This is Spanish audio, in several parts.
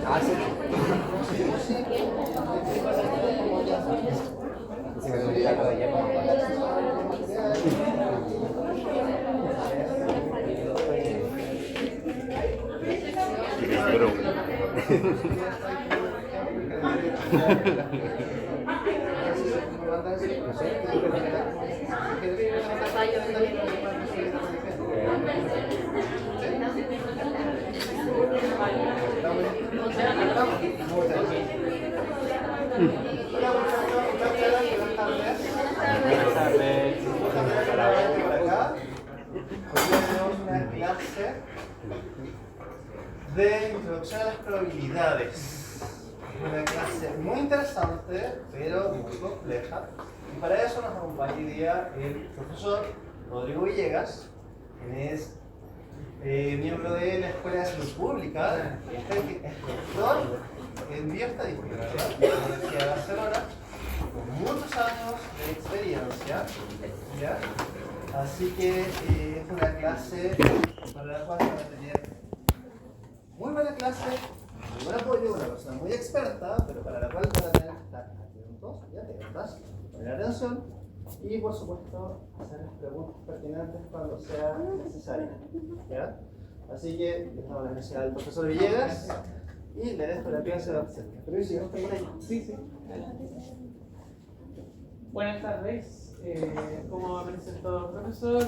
Ah, sí. Se me olvidó algo de ella como Pero una clase de introducción a las probabilidades. Una clase muy interesante, pero muy compleja. Y para eso nos acompaña hoy día el profesor Rodrigo Villegas, quien es miembro de la Escuela de Salud Pública, es doctor en bioestadística de la Universidad de Barcelona, con muchos años de experiencia, ¿ya? Así que es una clase para la cual van a tener muy buena clase, muy buen apoyo, una persona muy experta, pero para la cual van a tener que estar atentos y atentas, poner atención y por supuesto hacer las preguntas pertinentes cuando sea necesario, ¿ya? Así que les damos la gracias al profesor Villegas y le dejo la clase de absencia. Pero si no está por ahí. Sí. Buenas tardes. Como presentó el profesor,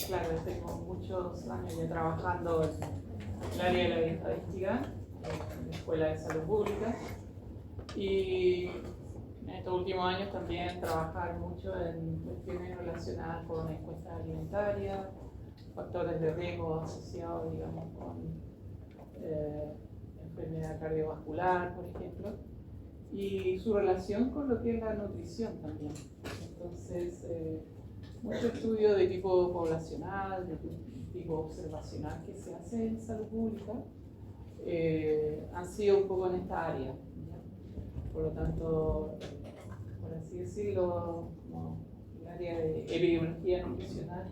claro, tengo muchos años ya trabajando en el área de la estadística, en la Escuela de Salud Pública, y en estos últimos años también trabajar mucho en cuestiones relacionadas con encuestas alimentarias, factores de riesgo asociados, digamos, con enfermedad cardiovascular, por ejemplo, y su relación con lo que es la nutrición también. Entonces, mucho estudio de tipo poblacional, de tipo observacional que se hace en salud pública, han sido un poco en esta área, ¿ya? Por lo tanto, por así decirlo, como el área de epidemiología nutricional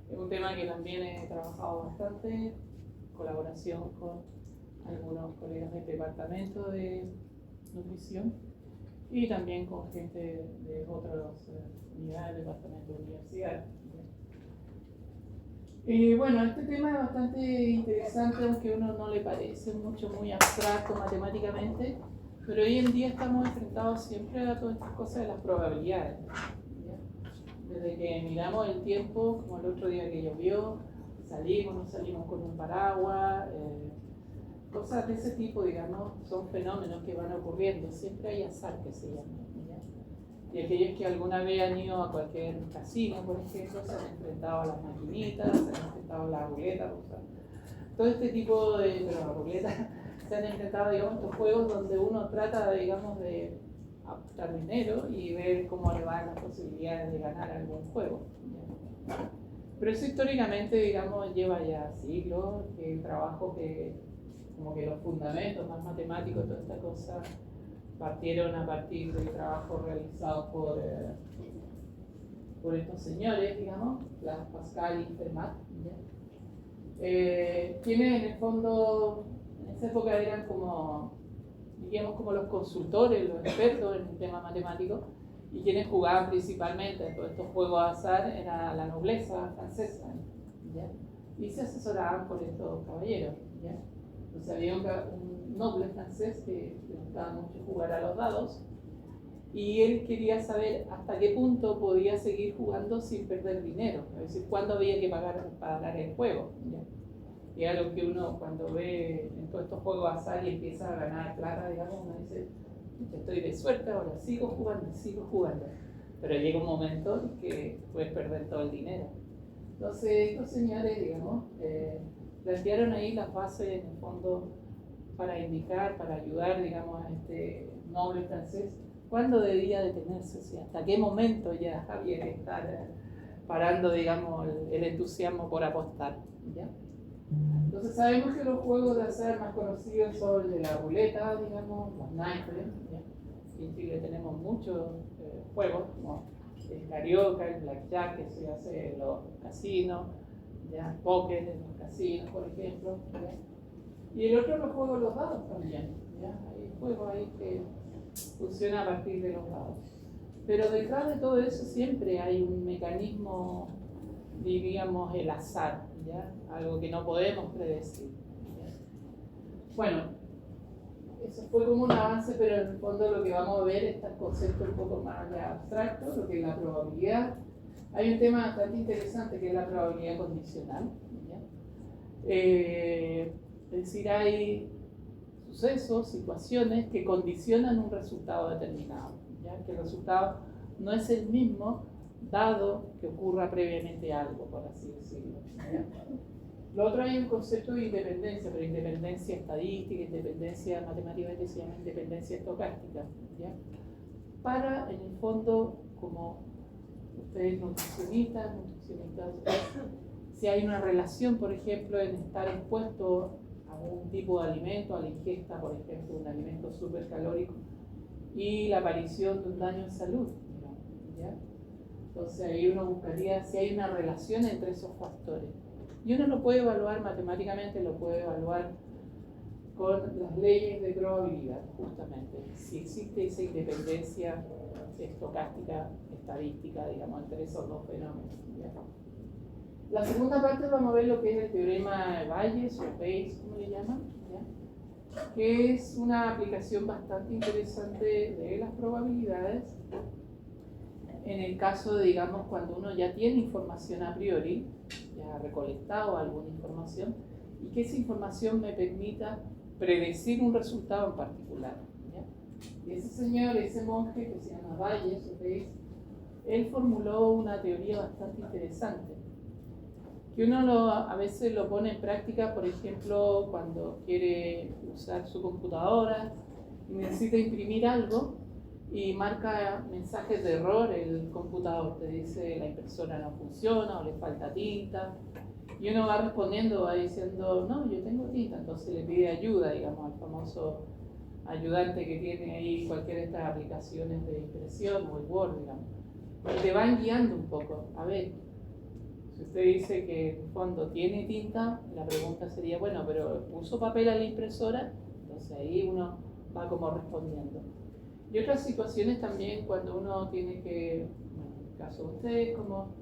es un tema que también he trabajado bastante en colaboración con algunos colegas del departamento de nutrición y también con gente de otras unidades, departamentos de universidad. Y bueno, este tema es bastante interesante, aunque a uno no le parece muy abstracto matemáticamente, pero hoy en día estamos enfrentados siempre a todas estas cosas de las probabilidades, ¿ya? Desde que miramos el tiempo, como el otro día que llovió, salimos, no salimos con un paraguas, cosas de ese tipo, digamos, son fenómenos que van ocurriendo. Siempre hay azar, que se llama, ¿ya? Y aquellos que alguna vez han ido a cualquier casino, por ejemplo, se han enfrentado a las maquinitas, se han enfrentado a la ruleta, o sea, todo este tipo de, pero la ruleta, se han enfrentado, digamos, estos juegos donde uno trata, digamos, de apostar dinero y ver cómo le van las posibilidades de ganar algún juego, ¿ya? Pero eso históricamente, digamos, lleva ya siglos, que el trabajo que como que los fundamentos más matemáticos, toda esta cosa, partieron a partir del trabajo realizado por estos señores, digamos, Pascal y Fermat, quienes en el fondo, en esa época eran como, diríamos, como los consultores, los expertos en el tema matemático, y quienes jugaban principalmente en todos estos juegos de azar era la nobleza francesa, ¿ya? Y se asesoraban por estos caballeros, ¿ya? Entonces había un noble francés que le gustaba mucho jugar a los dados y él quería saber hasta qué punto podía seguir jugando sin perder dinero, es decir, cuándo había que pagar el juego, ¿ya? Y es algo que uno cuando ve en todos estos juegos de azar y empieza a ganar plata, digamos, uno dice, estoy de suerte, ahora sigo jugando, pero llega un momento en que puedes perder todo el dinero. Entonces estos señores, digamos, plantearon ahí las bases en el fondo para indicar, para ayudar, digamos, a este noble francés cuándo debía detenerse, o sea, hasta qué momento ya había que estar parando, digamos, el entusiasmo por apostar, ¿ya? Entonces sabemos que los juegos de azar más conocidos son el de la ruleta, digamos, los naipes, ¿ya? En Chile tenemos muchos juegos, como el carioca, el blackjack, que se hace en los casinos, ¿ya? Póker en los casinos, por ejemplo, ¿ya? Y el otro los juegos los dados también, ¿ya? Hay juegos ahí que funcionan a partir de los dados. Pero detrás de todo eso siempre hay un mecanismo, diríamos, el azar, ¿ya? Algo que no podemos predecir, ¿ya? Bueno, eso fue como un avance, pero en el fondo lo que vamos a ver es este concepto un poco más ya abstracto, lo que es la probabilidad. Hay un tema bastante interesante que es la probabilidad condicional, ¿ya? Es decir, hay sucesos, situaciones que condicionan un resultado determinado, ¿ya? Que el resultado no es el mismo dado que ocurra previamente algo, por así decirlo, ¿ya? Lo otro, hay un concepto de independencia, pero independencia estadística, independencia matemáticamente se llama independencia estocástica, ¿ya? Para, en el fondo, como ustedes nutricionistas, si hay una relación, por ejemplo, en estar expuesto a un tipo de alimento, a la ingesta, por ejemplo, de un alimento supercalórico, y la aparición de un daño en salud, ¿ya? Entonces ahí uno buscaría si hay una relación entre esos factores. Y uno lo puede evaluar matemáticamente, lo puede evaluar con las leyes de probabilidad, justamente. Si existe esa independencia estocástica, estadística, digamos, entre esos dos fenómenos, ¿ya? La segunda parte vamos a ver lo que es el teorema de Bayes o Bayes, como le llaman, ¿ya? Que es una aplicación bastante interesante de las probabilidades en el caso de, digamos, cuando uno ya tiene información a priori, ya ha recolectado alguna información, y que esa información me permita predecir un resultado en particular, ¿ya? Y ese señor, ese monje que se llama Bayes, él formuló una teoría bastante interesante, que uno a veces lo pone en práctica, por ejemplo, cuando quiere usar su computadora y necesita imprimir algo, y marca mensajes de error el computador, te dice la impresora no funciona o le falta tinta, y uno va respondiendo, va diciendo, no, yo tengo tinta, entonces le pide ayuda, digamos, al famoso ayudante que tiene ahí cualquiera de estas aplicaciones de impresión o el Word, digamos, y te van guiando un poco. A ver, si usted dice que en el fondo tiene tinta, la pregunta sería, bueno, pero ¿puso papel a la impresora? Entonces ahí uno va como respondiendo. Y otras situaciones también cuando uno tiene que, bueno, en el caso de ustedes, como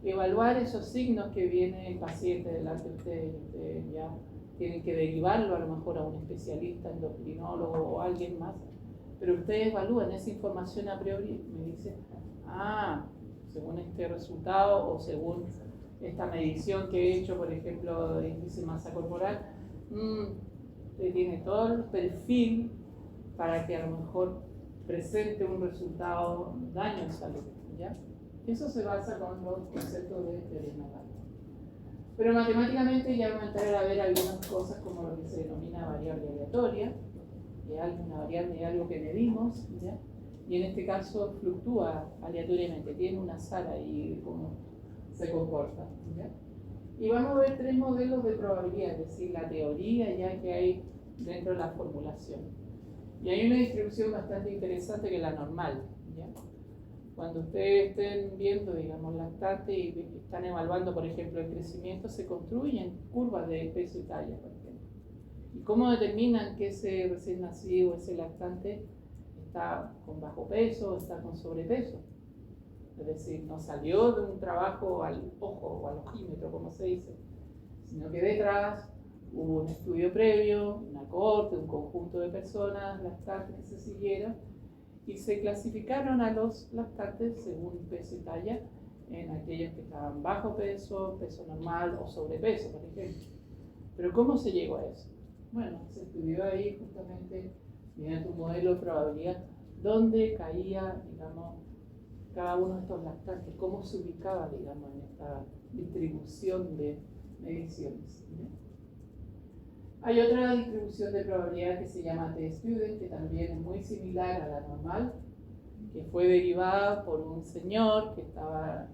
evaluar esos signos que viene el paciente delante de ustedes, ya tienen que derivarlo a lo mejor a un especialista, endocrinólogo o alguien más, pero ustedes evalúan esa información a priori, me dicen, según este resultado o según esta medición que he hecho, por ejemplo, de índice de masa corporal, usted tiene todo el perfil para que a lo mejor presente un resultado daño en salud, ¿ya? Eso se basa con los conceptos de teorema Bayes. Pero matemáticamente ya vamos a entrar a ver algunas cosas como lo que se denomina variable aleatoria, que es una variable de algo que medimos, ¿ya? Y en este caso fluctúa aleatoriamente, tiene un azar ahí cómo se comporta, ¿ya? Y vamos a ver tres modelos de probabilidad, es decir, la teoría ya que hay dentro de la formulación. Y hay una distribución bastante interesante que es la normal, ¿ya? Cuando ustedes estén viendo, digamos, lactantes y están evaluando, por ejemplo, el crecimiento, se construyen curvas de peso y talla, por ejemplo. ¿Y cómo determinan que ese recién nacido, ese lactante, está con bajo peso o está con sobrepeso? Es decir, no salió de un trabajo al ojo o al ojímetro, como se dice, sino que detrás hubo un estudio previo, una cohorte, un conjunto de personas lactantes que se siguieron y se clasificaron a los lactantes según peso y talla en aquellos que estaban bajo peso, peso normal o sobrepeso, por ejemplo. Pero ¿cómo se llegó a eso? Bueno, se estudió ahí justamente mediante un modelo de probabilidad donde caía, digamos, cada uno de estos lactantes, cómo se ubicaba, digamos, en esta distribución de mediciones, ¿sí? Hay otra distribución de probabilidad que se llama T-Student, que también es muy similar a la normal, que fue derivada por un señor que estaba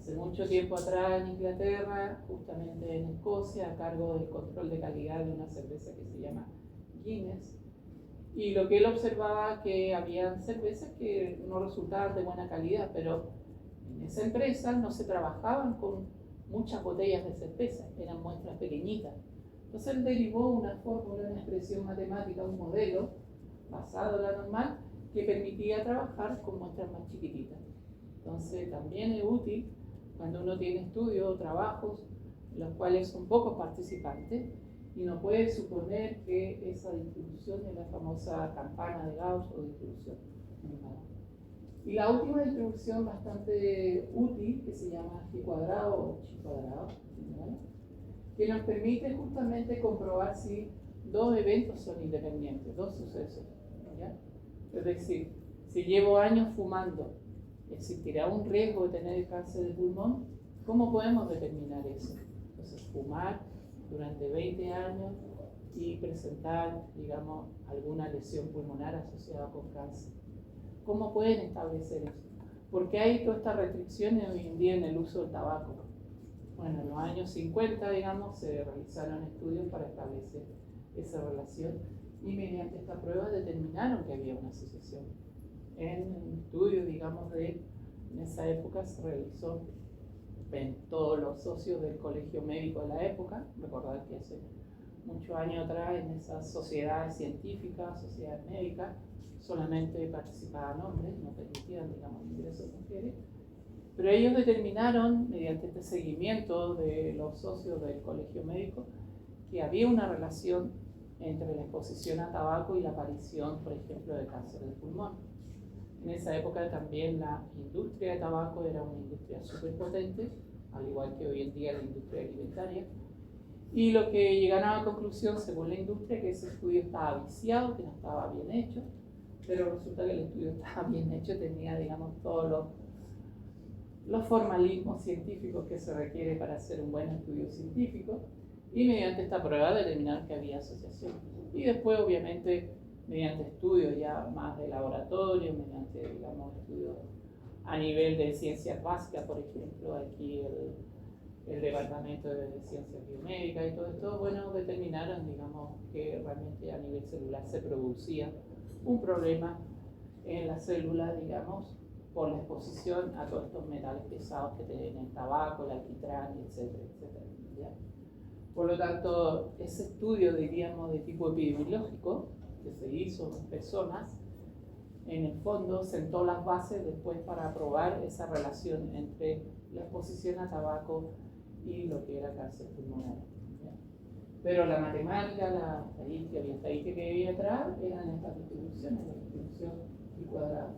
hace mucho tiempo atrás en Inglaterra, justamente en Escocia, a cargo del control de calidad de una cerveza que se llama Guinness. Y lo que él observaba que había cervezas que no resultaban de buena calidad, pero en esa empresa no se trabajaban con muchas botellas de cerveza, eran muestras pequeñitas. Entonces él derivó una fórmula, una expresión matemática, un modelo basado en la normal que permitía trabajar con muestras más chiquititas. Entonces también es útil cuando uno tiene estudios o trabajos en los cuales son pocos participantes y no puede suponer que esa distribución es la famosa campana de Gauss o distribución normal. Y la última distribución bastante útil, que se llama G cuadrado o Chi cuadrado, ¿vale? Que nos permite justamente comprobar si dos eventos son independientes, dos sucesos, ¿ya? Es decir, si llevo años fumando, ¿existirá un riesgo de tener cáncer de pulmón? ¿Cómo podemos determinar eso? Entonces, fumar durante 20 años y presentar, digamos, alguna lesión pulmonar asociada con cáncer. ¿Cómo pueden establecer eso? Porque hay todas estas restricciones hoy en día en el uso del tabaco. Bueno, en los años 50, digamos, se realizaron estudios para establecer esa relación y mediante esta prueba determinaron que había una asociación. En estudios, digamos, en esa época se realizó en todos los socios del colegio médico de la época. Recordar que hace muchos años atrás en esas sociedades científicas, sociedades médicas, solamente participaban hombres, no permitían, digamos, el ingreso de mujeres. Pero ellos determinaron, mediante este seguimiento de los socios del colegio médico, que había una relación entre la exposición a tabaco y la aparición, por ejemplo, de cáncer de pulmón. En esa época también la industria de tabaco era una industria súper potente, al igual que hoy en día la industria alimentaria. Y lo que llegaron a la conclusión, según la industria, que ese estudio estaba viciado, que no estaba bien hecho, pero resulta que el estudio estaba bien hecho, tenía, digamos, todos los formalismos científicos que se requiere para hacer un buen estudio científico, y mediante esta prueba determinaron que había asociación. Y después, obviamente, mediante estudios ya más de laboratorio, mediante, digamos, estudios a nivel de ciencias básicas, por ejemplo, aquí el Departamento de Ciencias Biomédicas y todo esto, bueno, determinaron, digamos, que realmente a nivel celular se producía un problema en la célula, digamos, por la exposición a todos estos metales pesados que tienen el tabaco, el alquitrán, etcétera, etcétera, ¿ya? Por lo tanto, ese estudio, diríamos, de tipo epidemiológico, que se hizo en personas, en el fondo sentó las bases después para probar esa relación entre la exposición a tabaco y lo que era cáncer pulmonar, ¿ya? Pero la matemática, la estadística y estadística que había atrás eran estas distribuciones, la distribución y cuadrado.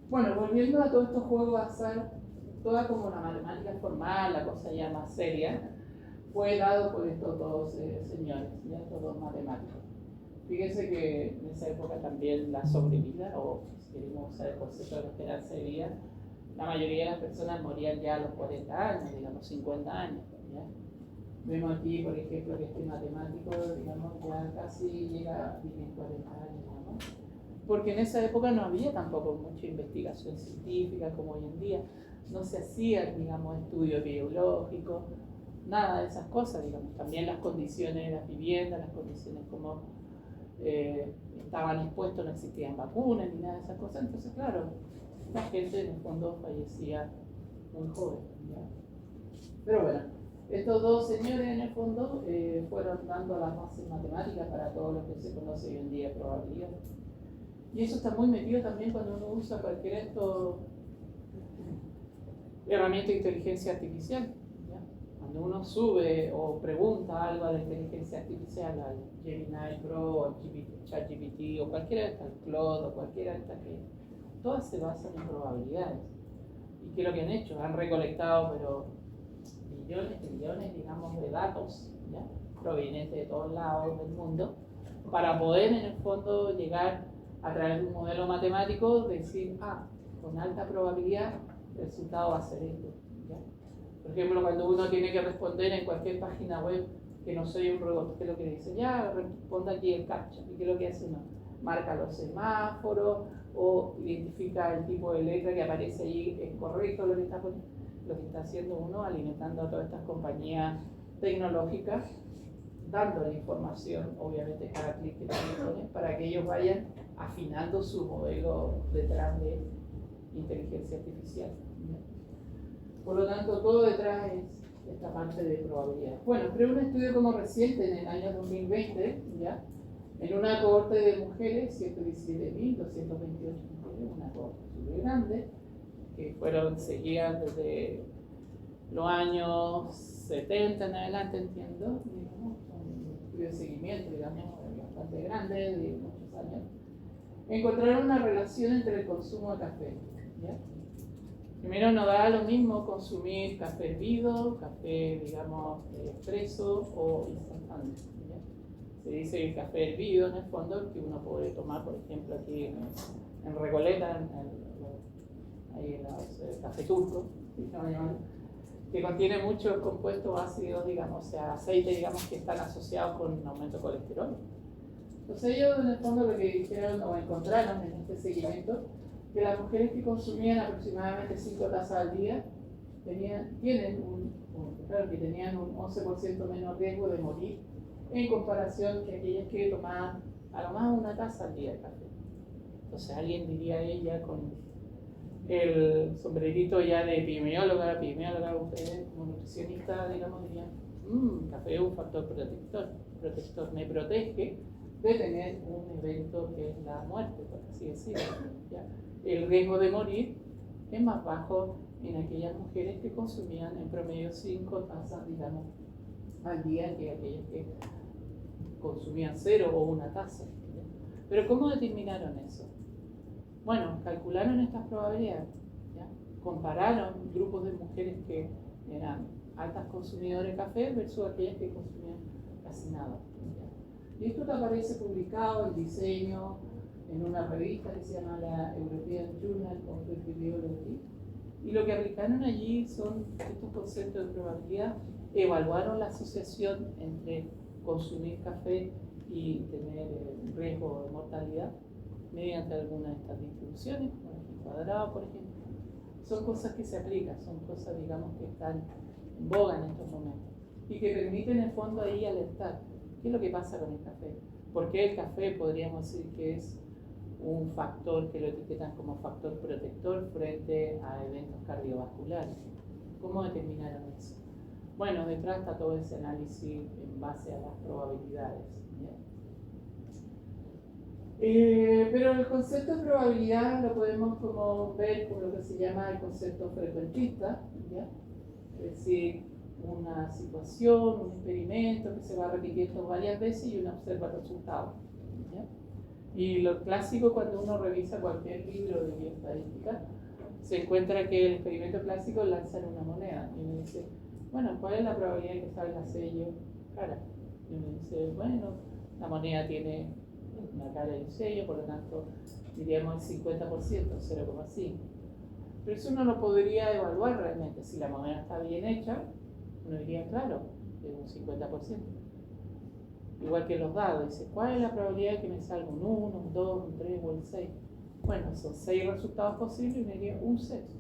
Bueno, volviendo a todos estos juegos de azar, toda como la matemática formal, la cosa ya más seria, fue dado por estos dos señores, ¿ya? Estos dos matemáticos. Fíjense que en esa época también la sobrevida, o si queremos usar el concepto de la esperanza de vida, la mayoría de las personas morían ya a los 40 años, digamos 50 años, ¿ya? Vemos aquí, por ejemplo, que este matemático, digamos, ya casi llega a vivir 40 años, ¿no? Porque en esa época no había tampoco mucha investigación científica como hoy en día, no se hacían, digamos, estudios biológicos, nada de esas cosas, digamos. También las condiciones de las viviendas, las condiciones como estaban expuestos, no existían vacunas ni nada de esas cosas, entonces claro, la gente en el fondo fallecía muy joven, ¿ya? Pero bueno, estos dos señores en el fondo fueron dando las bases matemáticas para todo lo que se conoce hoy en día probabilidad. Y eso está muy metido también cuando uno usa cualquier herramienta de inteligencia artificial, ¿ya? Cuando uno sube o pregunta algo a la inteligencia artificial, al Gemini Pro, o al ChatGPT, o cualquiera de estas, Claude, o cualquiera de estas, que todas se basan en probabilidades. ¿Y qué es lo que han hecho? Han recolectado, pero millones, digamos, de datos, ¿ya? Provenientes de todos lados del mundo, para poder en el fondo llegar a través de un modelo matemático, decir, con alta probabilidad el resultado va a ser esto, ¿ya? Por ejemplo, cuando uno tiene que responder en cualquier página web que no soy un robot, ¿qué es lo que dice? Ya, responda aquí el captcha. ¿Y qué es lo que hace uno? marca los semáforos o identifica el tipo de letra que aparece ahí, es correcto lo que está haciendo uno, alimentando a todas estas compañías tecnológicas, dando la información, obviamente cada clic que tiene, para que ellos vayan afinando su modelo detrás de inteligencia artificial. Por lo tanto, todo detrás es esta parte de probabilidad. Bueno, creo un estudio como reciente en el año 2020, ¿ya? En una cohorte de mujeres, 117.228 mujeres, una cohorte súper grande, que seguían desde los años 70 en adelante, entiendo, digamos, un estudio de seguimiento, digamos, bastante grande, de muchos años. Encontraron una relación entre el consumo de café, ¿ya? Primero, no da lo mismo consumir café hervido, café, digamos, expreso o instantáneo, ¿ya? Se dice que el café hervido, en el fondo, que uno puede tomar, por ejemplo, aquí en Recoleta, ahí en el café turco, que contiene muchos compuestos ácidos, digamos, o sea, aceites, digamos, que están asociados con un aumento de colesterol. Entonces ellos, en el fondo, lo que dijeron o encontraron en este seguimiento, que las mujeres que consumían aproximadamente 5 tazas al día tenían un 11% menos riesgo de morir en comparación que aquellas que tomaban a lo más una taza al día de café. Entonces alguien diría ella con el sombrerito ya de epidemióloga, ustedes como nutricionista, digamos, dirían, café es un factor protector, me protege de tener un evento que es la muerte, por así decirlo, ¿ya? El riesgo de morir es más bajo en aquellas mujeres que consumían en promedio 5 tazas, digamos, al día que aquellas que consumían 0 o una taza, ¿ya? Pero ¿cómo determinaron eso? Bueno, calcularon estas probabilidades, ¿ya? Compararon grupos de mujeres que eran altas consumidoras de café versus aquellas que consumían casi nada, ¿ya? Y esto te aparece publicado en diseño en una revista que se llama la European Journal of Epidemiology, y lo que aplicaron allí son estos conceptos de probabilidad, evaluaron la asociación entre consumir café y tener riesgo de mortalidad mediante alguna de estas distribuciones, como el cuadrado, por ejemplo. Son cosas que se aplican, son cosas, digamos, que están en boga en estos momentos y que permiten en el fondo ahí alertar qué es lo que pasa con el café. ¿Por qué el café podríamos decir que es un factor que lo etiquetan como factor protector frente a eventos cardiovasculares? ¿Cómo determinaron eso? Bueno, detrás está todo ese análisis en base a las probabilidades, ¿ya? Pero el concepto de probabilidad lo podemos como ver como lo que se llama el concepto frecuentista, ¿ya? Es decir, una situación, un experimento que se va repitiendo varias veces y uno observa el resultado, ¿ya? Y lo clásico, cuando uno revisa cualquier libro de bioestadística, se encuentra que el experimento clásico lanza una moneda y uno dice, bueno, ¿cuál es la probabilidad de que salga sello cara? Y uno dice, bueno, la moneda tiene una cara y un sello, por lo tanto diríamos el 50%, 0,5. Pero eso uno lo podría evaluar realmente. Si la moneda está bien hecha, uno diría, claro, es un 50%. Igual que los dados, dice, ¿cuál es la probabilidad de que me salga un 1, un 2, un 3 o el 6? Bueno, son 6 resultados posibles y uno diría un 6.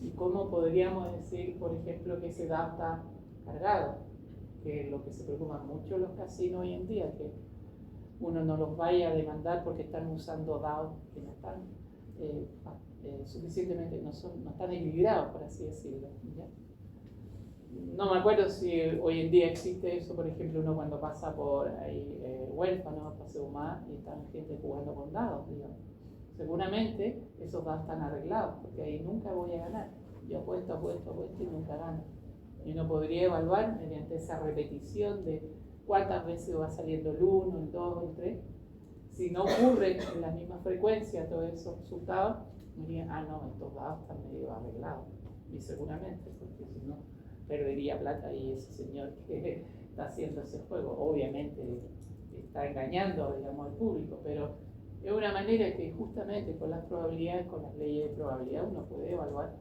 ¿Y cómo podríamos decir, por ejemplo, que ese dado está cargado? Que es lo que se preocupan mucho los casinos hoy en día, que uno no los vaya a demandar porque están usando dados que no están suficientemente, no están equilibrados, por así decirlo, ¿ya? No me acuerdo si hoy en día existe eso, por ejemplo, uno cuando pasa por ahí huérfanos, paseo más, y están gente jugando con dados, digamos. Seguramente esos dados están arreglados, porque ahí nunca voy a ganar. Yo apuesto y nunca gano. Y uno podría evaluar mediante esa repetición de cuántas veces va saliendo el 1, el 2, el 3. Si no ocurren en la misma frecuencia todos esos resultados, dirían, no, estos dados están medio arreglados. Y seguramente, porque si no, perdería plata y ese señor que está haciendo ese juego, obviamente está engañando, digamos, al público, pero es una manera que justamente con las probabilidades, con las leyes de probabilidad, uno puede evaluar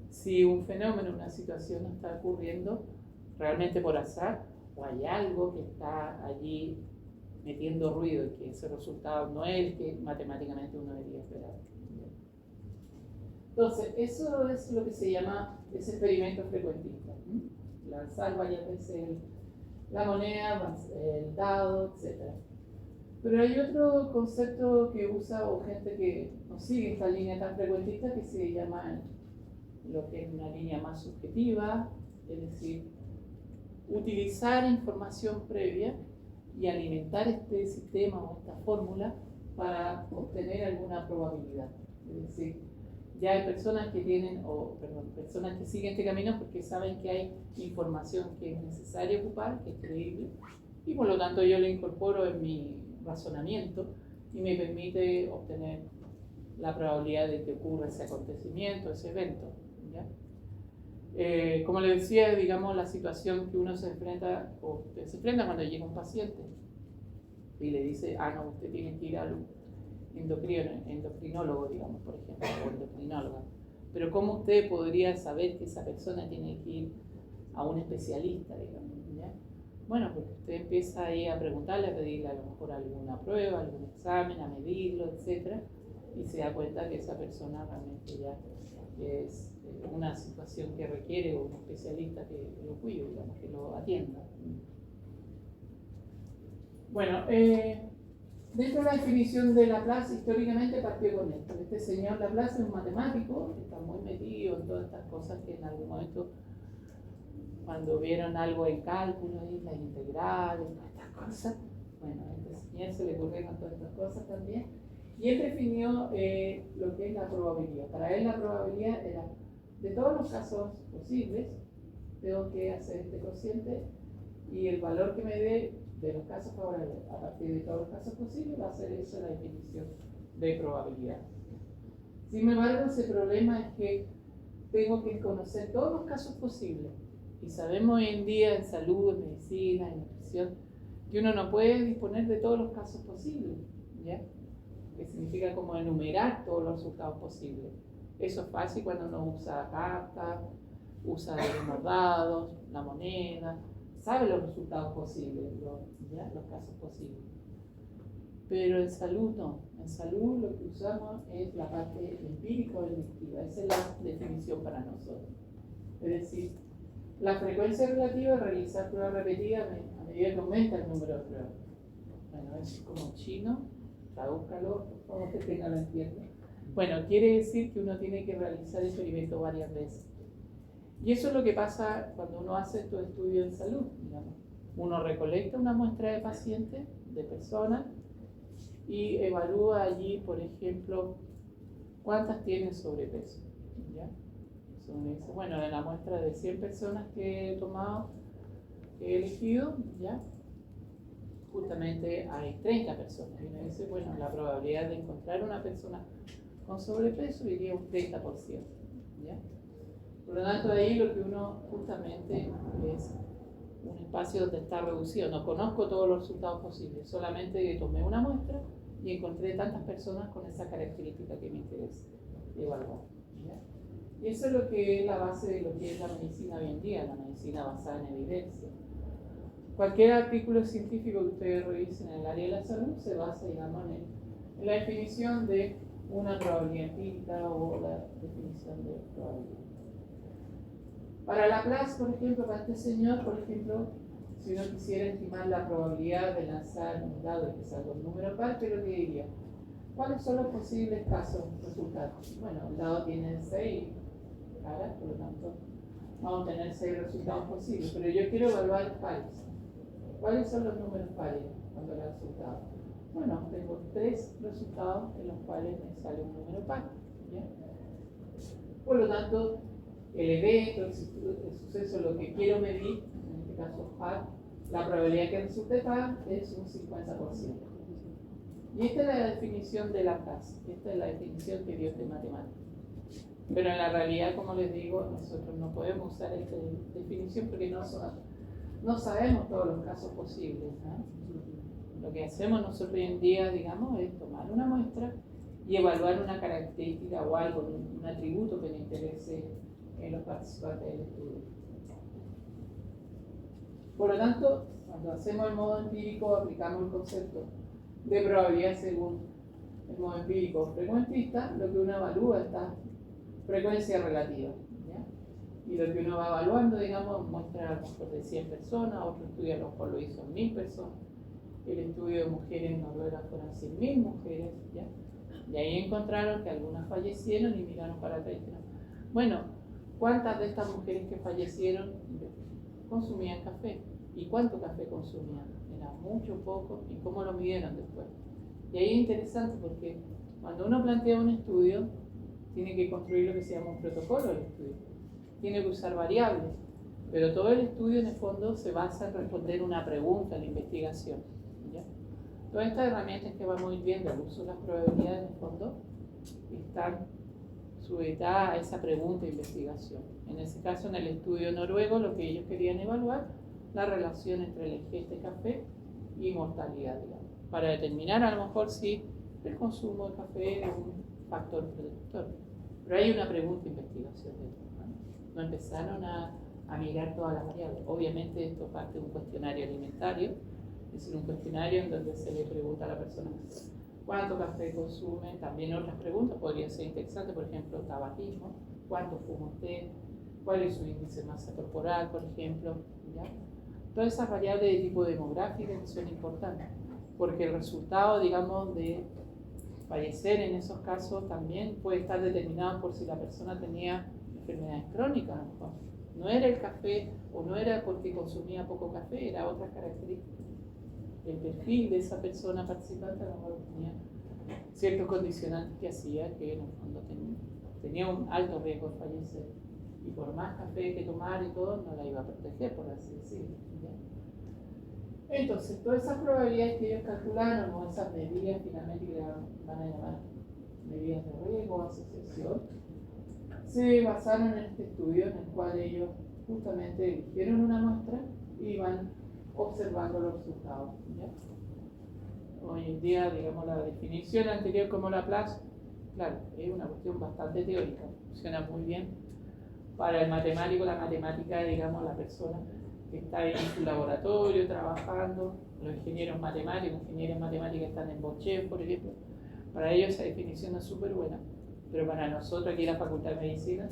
si un fenómeno, una situación está ocurriendo realmente por azar o hay algo que está allí metiendo ruido y que ese resultado no es el que matemáticamente uno debería esperar. Entonces, eso es lo que se llama ese experimento frecuentista. Lanzar varias veces la moneda, el dado, etc. Pero hay otro concepto que usa o gente que no sigue esta línea tan frecuentista que se llama lo que es una línea más subjetiva, es decir, utilizar información previa y alimentar este sistema o esta fórmula para obtener alguna probabilidad. Es decir, ya hay personas que tienen, personas que siguen este camino porque saben que hay información que es necesaria ocupar, que es creíble, y por lo tanto yo lo incorporo en mi razonamiento y me permite obtener la probabilidad de que ocurra ese acontecimiento, ese evento. ¿Ya? Como les decía, digamos, la situación que uno se enfrenta cuando llega un paciente y le dice, no, usted tiene que ir al endocrinólogo, digamos, por ejemplo, o endocrinóloga. Pero ¿cómo usted podría saber que esa persona tiene que ir a un especialista, digamos? ¿Ya? Bueno, porque usted empieza ahí a preguntarle, a pedirle a lo mejor alguna prueba, algún examen, a medirlo, etc. Y se da cuenta que esa persona realmente ya es una situación que requiere un especialista que lo cuide, digamos, que lo atienda. Bueno, dentro de la definición de Laplace, históricamente partió con esto. Este señor Laplace es un matemático que está muy metido en todas estas cosas que en algún momento, cuando vieron algo en cálculo, las integrales, todas estas cosas, bueno, a este señor se le ocurrieron todas estas cosas también. Y él definió lo que es la probabilidad. Para él la probabilidad era, de todos los casos posibles, tengo que hacer este cociente y el valor que me dé de los casos favorables a partir de todos los casos posibles va a ser eso la definición de probabilidad. Sin embargo, ese problema es que tengo que conocer todos los casos posibles. Y sabemos hoy en día en salud, en medicina, en nutrición, que uno no puede disponer de todos los casos posibles, ¿ya? Que significa como enumerar todos los resultados posibles. Eso es fácil cuando uno usa cartas, usa los dados, la moneda, sabe los resultados posibles, los casos posibles. Pero en salud no. En salud lo que usamos es la parte empírica o deductiva. Esa es la definición para nosotros. Es decir, la frecuencia relativa de realizar pruebas repetidas a medida que aumenta el número de pruebas. Bueno, es como chino, tradúzcalo, por favor, que tenga lo entiendo. Bueno, quiere decir que uno tiene que realizar experimentos varias veces. Y eso es lo que pasa cuando uno hace estos estudios en salud, digamos. Uno recolecta una muestra de pacientes, de personas, y evalúa allí, por ejemplo, cuántas tienen sobrepeso. ¿Ya? Eso uno dice, bueno, en la muestra de 100 personas que he tomado, que he elegido, ¿ya? Justamente hay 30 personas. Y uno dice, bueno, la probabilidad de encontrar una persona con sobrepeso iría un 30%. ¿Ya? Por lo tanto, ahí lo que uno justamente es un espacio donde está reducido. No conozco todos los resultados posibles, solamente tomé una muestra y encontré tantas personas con esa característica que me interesa evaluar. ¿Ya? Y eso es lo que es la base de lo que es la medicina hoy en día, la medicina basada en evidencia. Cualquier artículo científico que ustedes revisen en el área de la salud se basa, digamos, en la definición de una probabilidad empírica o la definición de probabilidad. Para Laplace, por ejemplo, para este señor, por ejemplo, si uno quisiera estimar la probabilidad de lanzar un dado y que salga un número par, ¿qué lo que diría? ¿Cuáles son los posibles casos resultados? Bueno, el dado tiene 6 caras, por lo tanto, vamos a tener 6 resultados posibles, pero yo quiero evaluar pares. ¿Cuáles son los números pares cuando el resultado? Bueno, tengo 3 resultados en los cuales me sale un número par. ¿Ya? Por lo tanto, el evento, el suceso, lo que quiero medir, en este caso par, la probabilidad que resulte par es un 50%. Y esta es la definición de Laplace, esta es la definición que dio este matemático. Pero en la realidad, como les digo, nosotros no podemos usar esta definición porque no sabemos todos los casos posibles, ¿no? Lo que hacemos nosotros hoy en día, digamos, es tomar una muestra y evaluar una característica o algo, un atributo que le interese en los participantes del estudio. Por lo tanto, cuando hacemos el modo empírico, aplicamos el concepto de probabilidad según el modo empírico frecuentista, lo que uno evalúa es esta frecuencia relativa. ¿Ya? Y lo que uno va evaluando, digamos, muestra a lo mejor de 100 personas, otro estudio a lo mejor lo hizo en 1000 personas. El estudio de mujeres en Noruega fueron 100.000 mujeres, ¿ya? Y ahí encontraron que algunas fallecieron y miraron para atrás y dijeron, bueno, ¿cuántas de estas mujeres que fallecieron consumían café? ¿Y cuánto café consumían? Era mucho, poco, ¿y cómo lo midieron después? Y ahí es interesante porque cuando uno plantea un estudio, tiene que construir lo que se llama un protocolo del estudio. Tiene que usar variables, pero todo el estudio en el fondo se basa en responder una pregunta en la investigación. ¿Ya? Todas estas herramientas que vamos a ir viendo, el uso de las probabilidades en el fondo, están sujetadas a esa pregunta de investigación. En ese caso, en el estudio noruego, lo que ellos querían evaluar, la relación entre la ingesta de café y mortalidad, digamos, para determinar a lo mejor si el consumo de café es un factor predictor. Pero hay una pregunta de investigación de esto, ¿no? No empezaron a mirar todas las variables. Obviamente esto parte de un cuestionario alimentario, es decir, un cuestionario en donde se le pregunta a la persona cuánto café consume, también otras preguntas podrían ser interesantes, por ejemplo, tabaquismo, cuánto fuma usted, cuál es su índice de masa corporal, por ejemplo, ¿ya? Todas esas variables de tipo demográfico que son importantes, porque el resultado, digamos, de fallecer en esos casos también puede estar determinado por si la persona tenía enfermedades crónicas, a lo mejor. No era el café o no era porque consumía poco café, era otras características. El perfil de esa persona participante a lo mejor tenía ciertos condicionantes que hacía que en el fondo tenía un alto riesgo de fallecer. Y por más café que tomara y todo, no la iba a proteger, por así decirlo. ¿Ya? Entonces, todas esas probabilidades que ellos calcularon, o esas medidas finalmente que van a llamar medidas de riesgo o asociación, se basaron en este estudio en el cual ellos justamente eligieron una muestra y van observando los resultados. ¿Ya? Hoy en día, digamos, la definición anterior como Laplace, claro, es una cuestión bastante teórica, funciona muy bien para el matemático. La matemática, digamos, la persona que está en su laboratorio trabajando, los ingenieros matemáticos están en Bochef, por ejemplo, para ellos esa definición es súper buena, pero para nosotros aquí en la Facultad de Medicina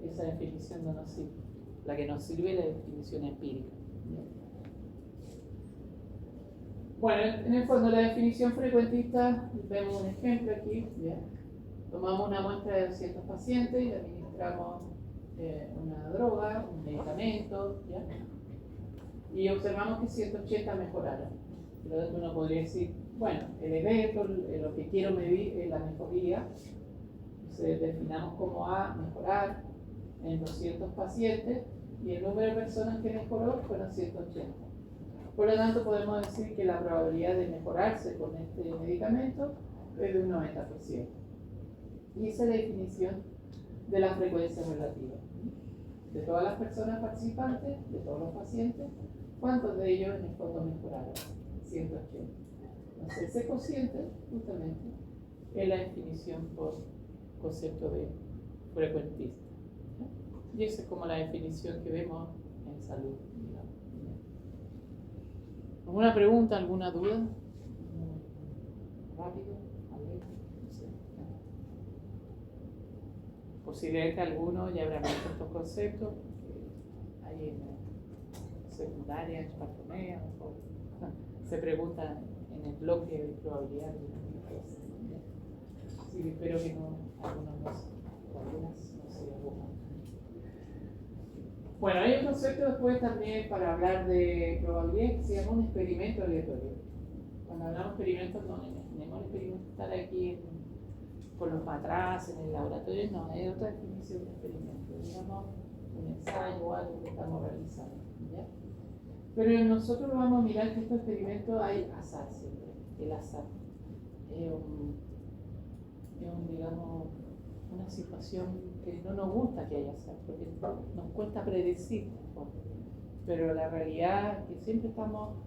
esa definición no nos sirve. La que nos sirve es la definición empírica. Bueno, en el fondo la definición frecuentista, vemos un ejemplo aquí, ¿ya? Tomamos una muestra de 200 pacientes y le administramos una droga, un medicamento, ¿ya? Y observamos que 180 mejoraron. Por lo tanto, uno podría decir, bueno, el evento, lo que quiero medir es la mejoría. Entonces definamos como A, mejorar en 200 pacientes, y el número de personas que mejoró fueron 180. Por lo tanto, podemos decir que la probabilidad de mejorarse con este medicamento es de un 90%. Y esa es la definición de la frecuencia relativa. De todas las personas participantes, de todos los pacientes, ¿cuántos de ellos en el fondo mejoraron? 180. Entonces, ese cociente, justamente, es la definición por concepto de frecuentista. Y esa es como la definición que vemos en salud. ¿Alguna pregunta, alguna duda? Rápido, alegre, no sé. Posiblemente algunos ya habrán visto estos conceptos que hay en secundaria, en cuarto medio, se preguntan en el bloque de probabilidad. Así que espero que no, algunos no sé, algunas no sé, algunas. Bueno, hay un concepto después también para hablar de probabilidad que se llama un experimento aleatorio. Cuando hablamos de experimentos, no tenemos experimentar aquí con los matraces en el laboratorio, no, hay otra definición de experimento, digamos un ensayo o algo que estamos realizando. ¿Ya? Pero nosotros vamos a mirar que estos experimentos hay azar siempre, el azar. Digamos, una situación que no nos gusta que haya azar, porque nos cuesta predecir, pero la realidad es que siempre estamos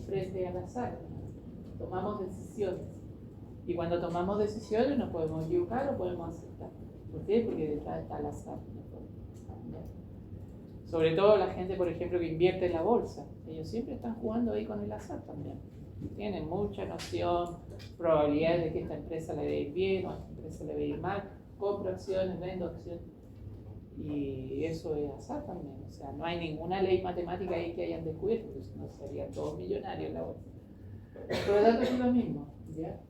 frente al azar, tomamos decisiones, y cuando tomamos decisiones nos podemos equivocar o podemos aceptar. ¿Por qué? Porque detrás está el azar. Sobre todo la gente, por ejemplo, que invierte en la bolsa. Ellos siempre están jugando ahí con el azar también. Tienen mucha noción, probabilidades de que esta empresa le va a ir bien o a esta empresa le va a ir mal. Compro acciones, vendo acciones. Y eso es azar también. O sea, no hay ninguna ley matemática ahí que hayan descubierto, porque si no serían todos millonarios en la bolsa. Por lo tanto, es lo mismo. ¿Ya?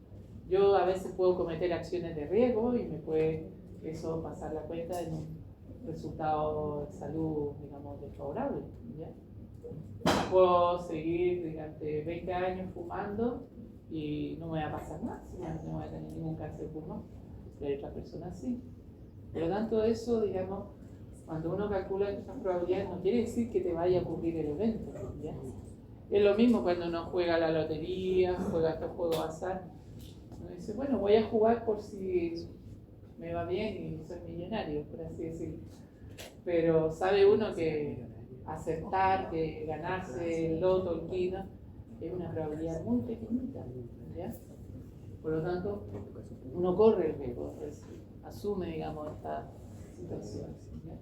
Yo a veces puedo cometer acciones de riesgo y me puede eso pasar la cuenta en un resultado de salud, digamos, desfavorable. ¿Ya? Puedo seguir durante 20 años fumando y no me va a pasar nada, no voy a tener ningún cáncer de pulmón, pero hay otras personas sí. Por lo tanto, eso, digamos, cuando uno calcula estas probabilidades, no quiere decir que te vaya a ocurrir el evento. ¿Ya? Es lo mismo cuando uno juega a la lotería, juega estos juegos azar. Uno dice, bueno, voy a jugar por si me va bien y soy millonario, por así decirlo. Pero sabe uno que acertar, que ganarse el loto, el quino, es una probabilidad muy pequeñita. ¿Ya? Por lo tanto, uno corre el riesgo, asume, digamos, esta situación. ¿Ya?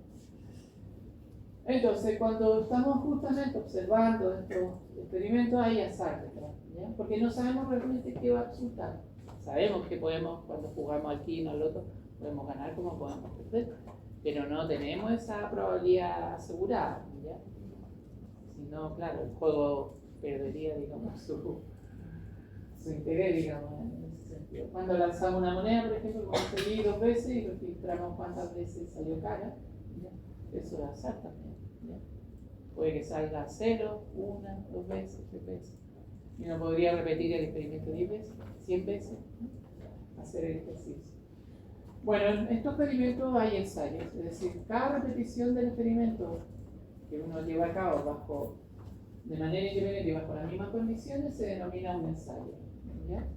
Entonces, cuando estamos justamente observando estos experimentos, hay azar detrás, ¿ya? Porque no sabemos realmente qué va a resultar. Sabemos que podemos, cuando jugamos al quino, al loto, podemos ganar como podemos perder, pero no tenemos esa probabilidad asegurada. ¿Ya? Si no, claro, el juego perdería, digamos, su interés, digamos, en ese sentido. Cuando lanzamos una moneda, por ejemplo, podemos seguir 2 veces y registramos cuántas veces salió cara. ¿Ya? Eso es azar también. ¿Ya? Puede que salga 0, 1, 2 veces, 3 veces. Y uno podría repetir el experimento 10 veces, 100 veces, ¿no? Hacer el ejercicio. Bueno, en estos experimentos hay ensayos, es decir, cada repetición del experimento que uno lleva a cabo de manera independiente y bajo las mismas condiciones se denomina un ensayo. ¿Ya?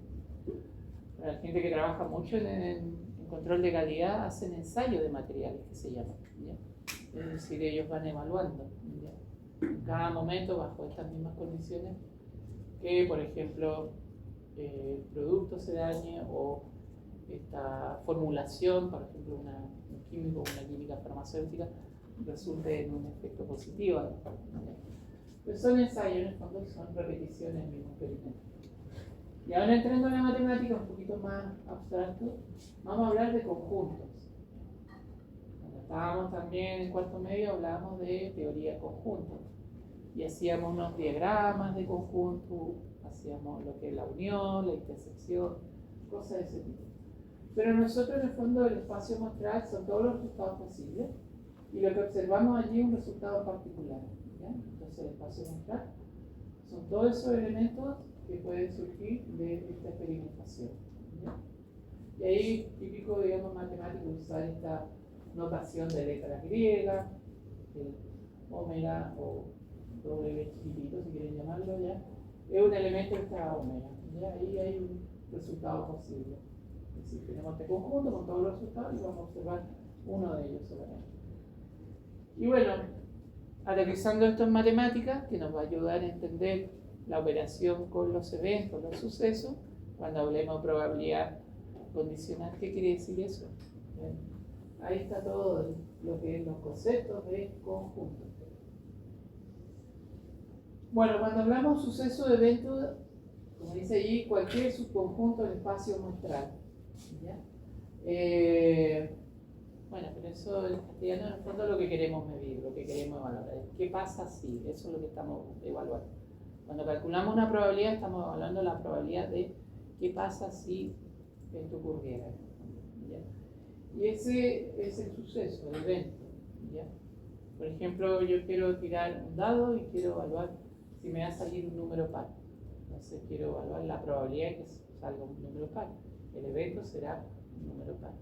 Para la gente que trabaja mucho en control de calidad, hacen ensayos de materiales, que se llaman. ¿Ya? Es decir, ellos van evaluando, ¿ya? En cada momento bajo estas mismas condiciones que, por ejemplo, el producto se dañe o esta formulación, por ejemplo, un químico o una química farmacéutica, resulte en un efecto positivo. Pero son ensayos, en el fondo son repeticiones del mismo experimento. Y ahora entrando en la matemática un poquito más abstracto, vamos a hablar de conjuntos. Cuando estábamos también en cuarto medio hablábamos de teoría de conjuntos. Y hacíamos unos diagramas de conjunto, hacíamos lo que es la unión, la intersección, cosas de ese tipo. Pero nosotros en el fondo del espacio muestral son todos los resultados posibles y lo que observamos allí es un resultado particular. ¿Ya? Entonces el espacio muestral son todos esos elementos que pueden surgir de esta experimentación. ¿Ya? Y ahí típico, digamos, matemático usar esta notación de letras griegas, el omega o W chiquitito, si quieren llamarlo, ya, es un elemento de esta omega. ¿Ya? Ahí hay un resultado posible. Es decir, tenemos este conjunto con todos los resultados y vamos a observar uno de ellos solamente. Y bueno, aterrizando esto en matemáticas, que nos va a ayudar a entender la operación con los eventos, los sucesos, cuando hablemos de probabilidad condicional, ¿qué quiere decir eso? Bien. Ahí está todo lo que es los conceptos de conjunto. Bueno, cuando hablamos de suceso de evento, como dice allí, cualquier subconjunto del espacio muestral. ¿Ya? Bueno, pero eso en castellano en el fondo es lo que queremos medir, lo que queremos evaluar. ¿Qué pasa si? Eso es lo que estamos evaluando. Cuando calculamos una probabilidad, estamos evaluando la probabilidad de qué pasa si esto ocurriera. ¿Ya? Y ese es el suceso, el evento. ¿Ya? Por ejemplo, yo quiero tirar un dado y quiero evaluar si me va a salir un número par. Entonces quiero evaluar la probabilidad de que salga un número par. El evento será un número par.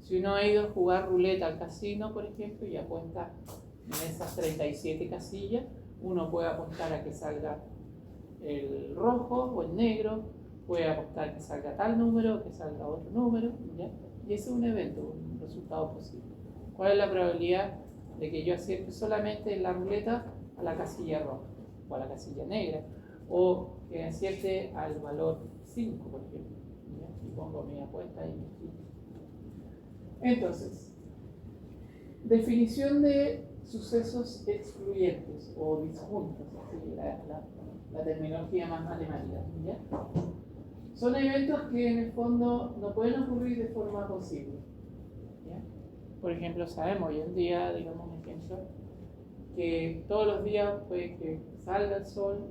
Si uno ha ido a jugar ruleta al casino, por ejemplo, y apuesta en esas 37 casillas, uno puede apostar a que salga el rojo o el negro, puede apostar que salga tal número, que salga otro número, ¿ya? Y ese es un evento, un resultado posible. ¿Cuál es la probabilidad de que yo acierte solamente en la ruleta a la casilla roja o a la casilla negra? O que acierte al valor 5, por ejemplo, ¿ya? Y pongo mi apuesta y mi. Entonces, definición de sucesos excluyentes o disjuntos, así la terminología más matemática, ¿ya? Son eventos que en el fondo no pueden ocurrir de forma posible, ¿ya? Por ejemplo, sabemos hoy en día, digamos un ejemplo, que todos los días puede que salga el sol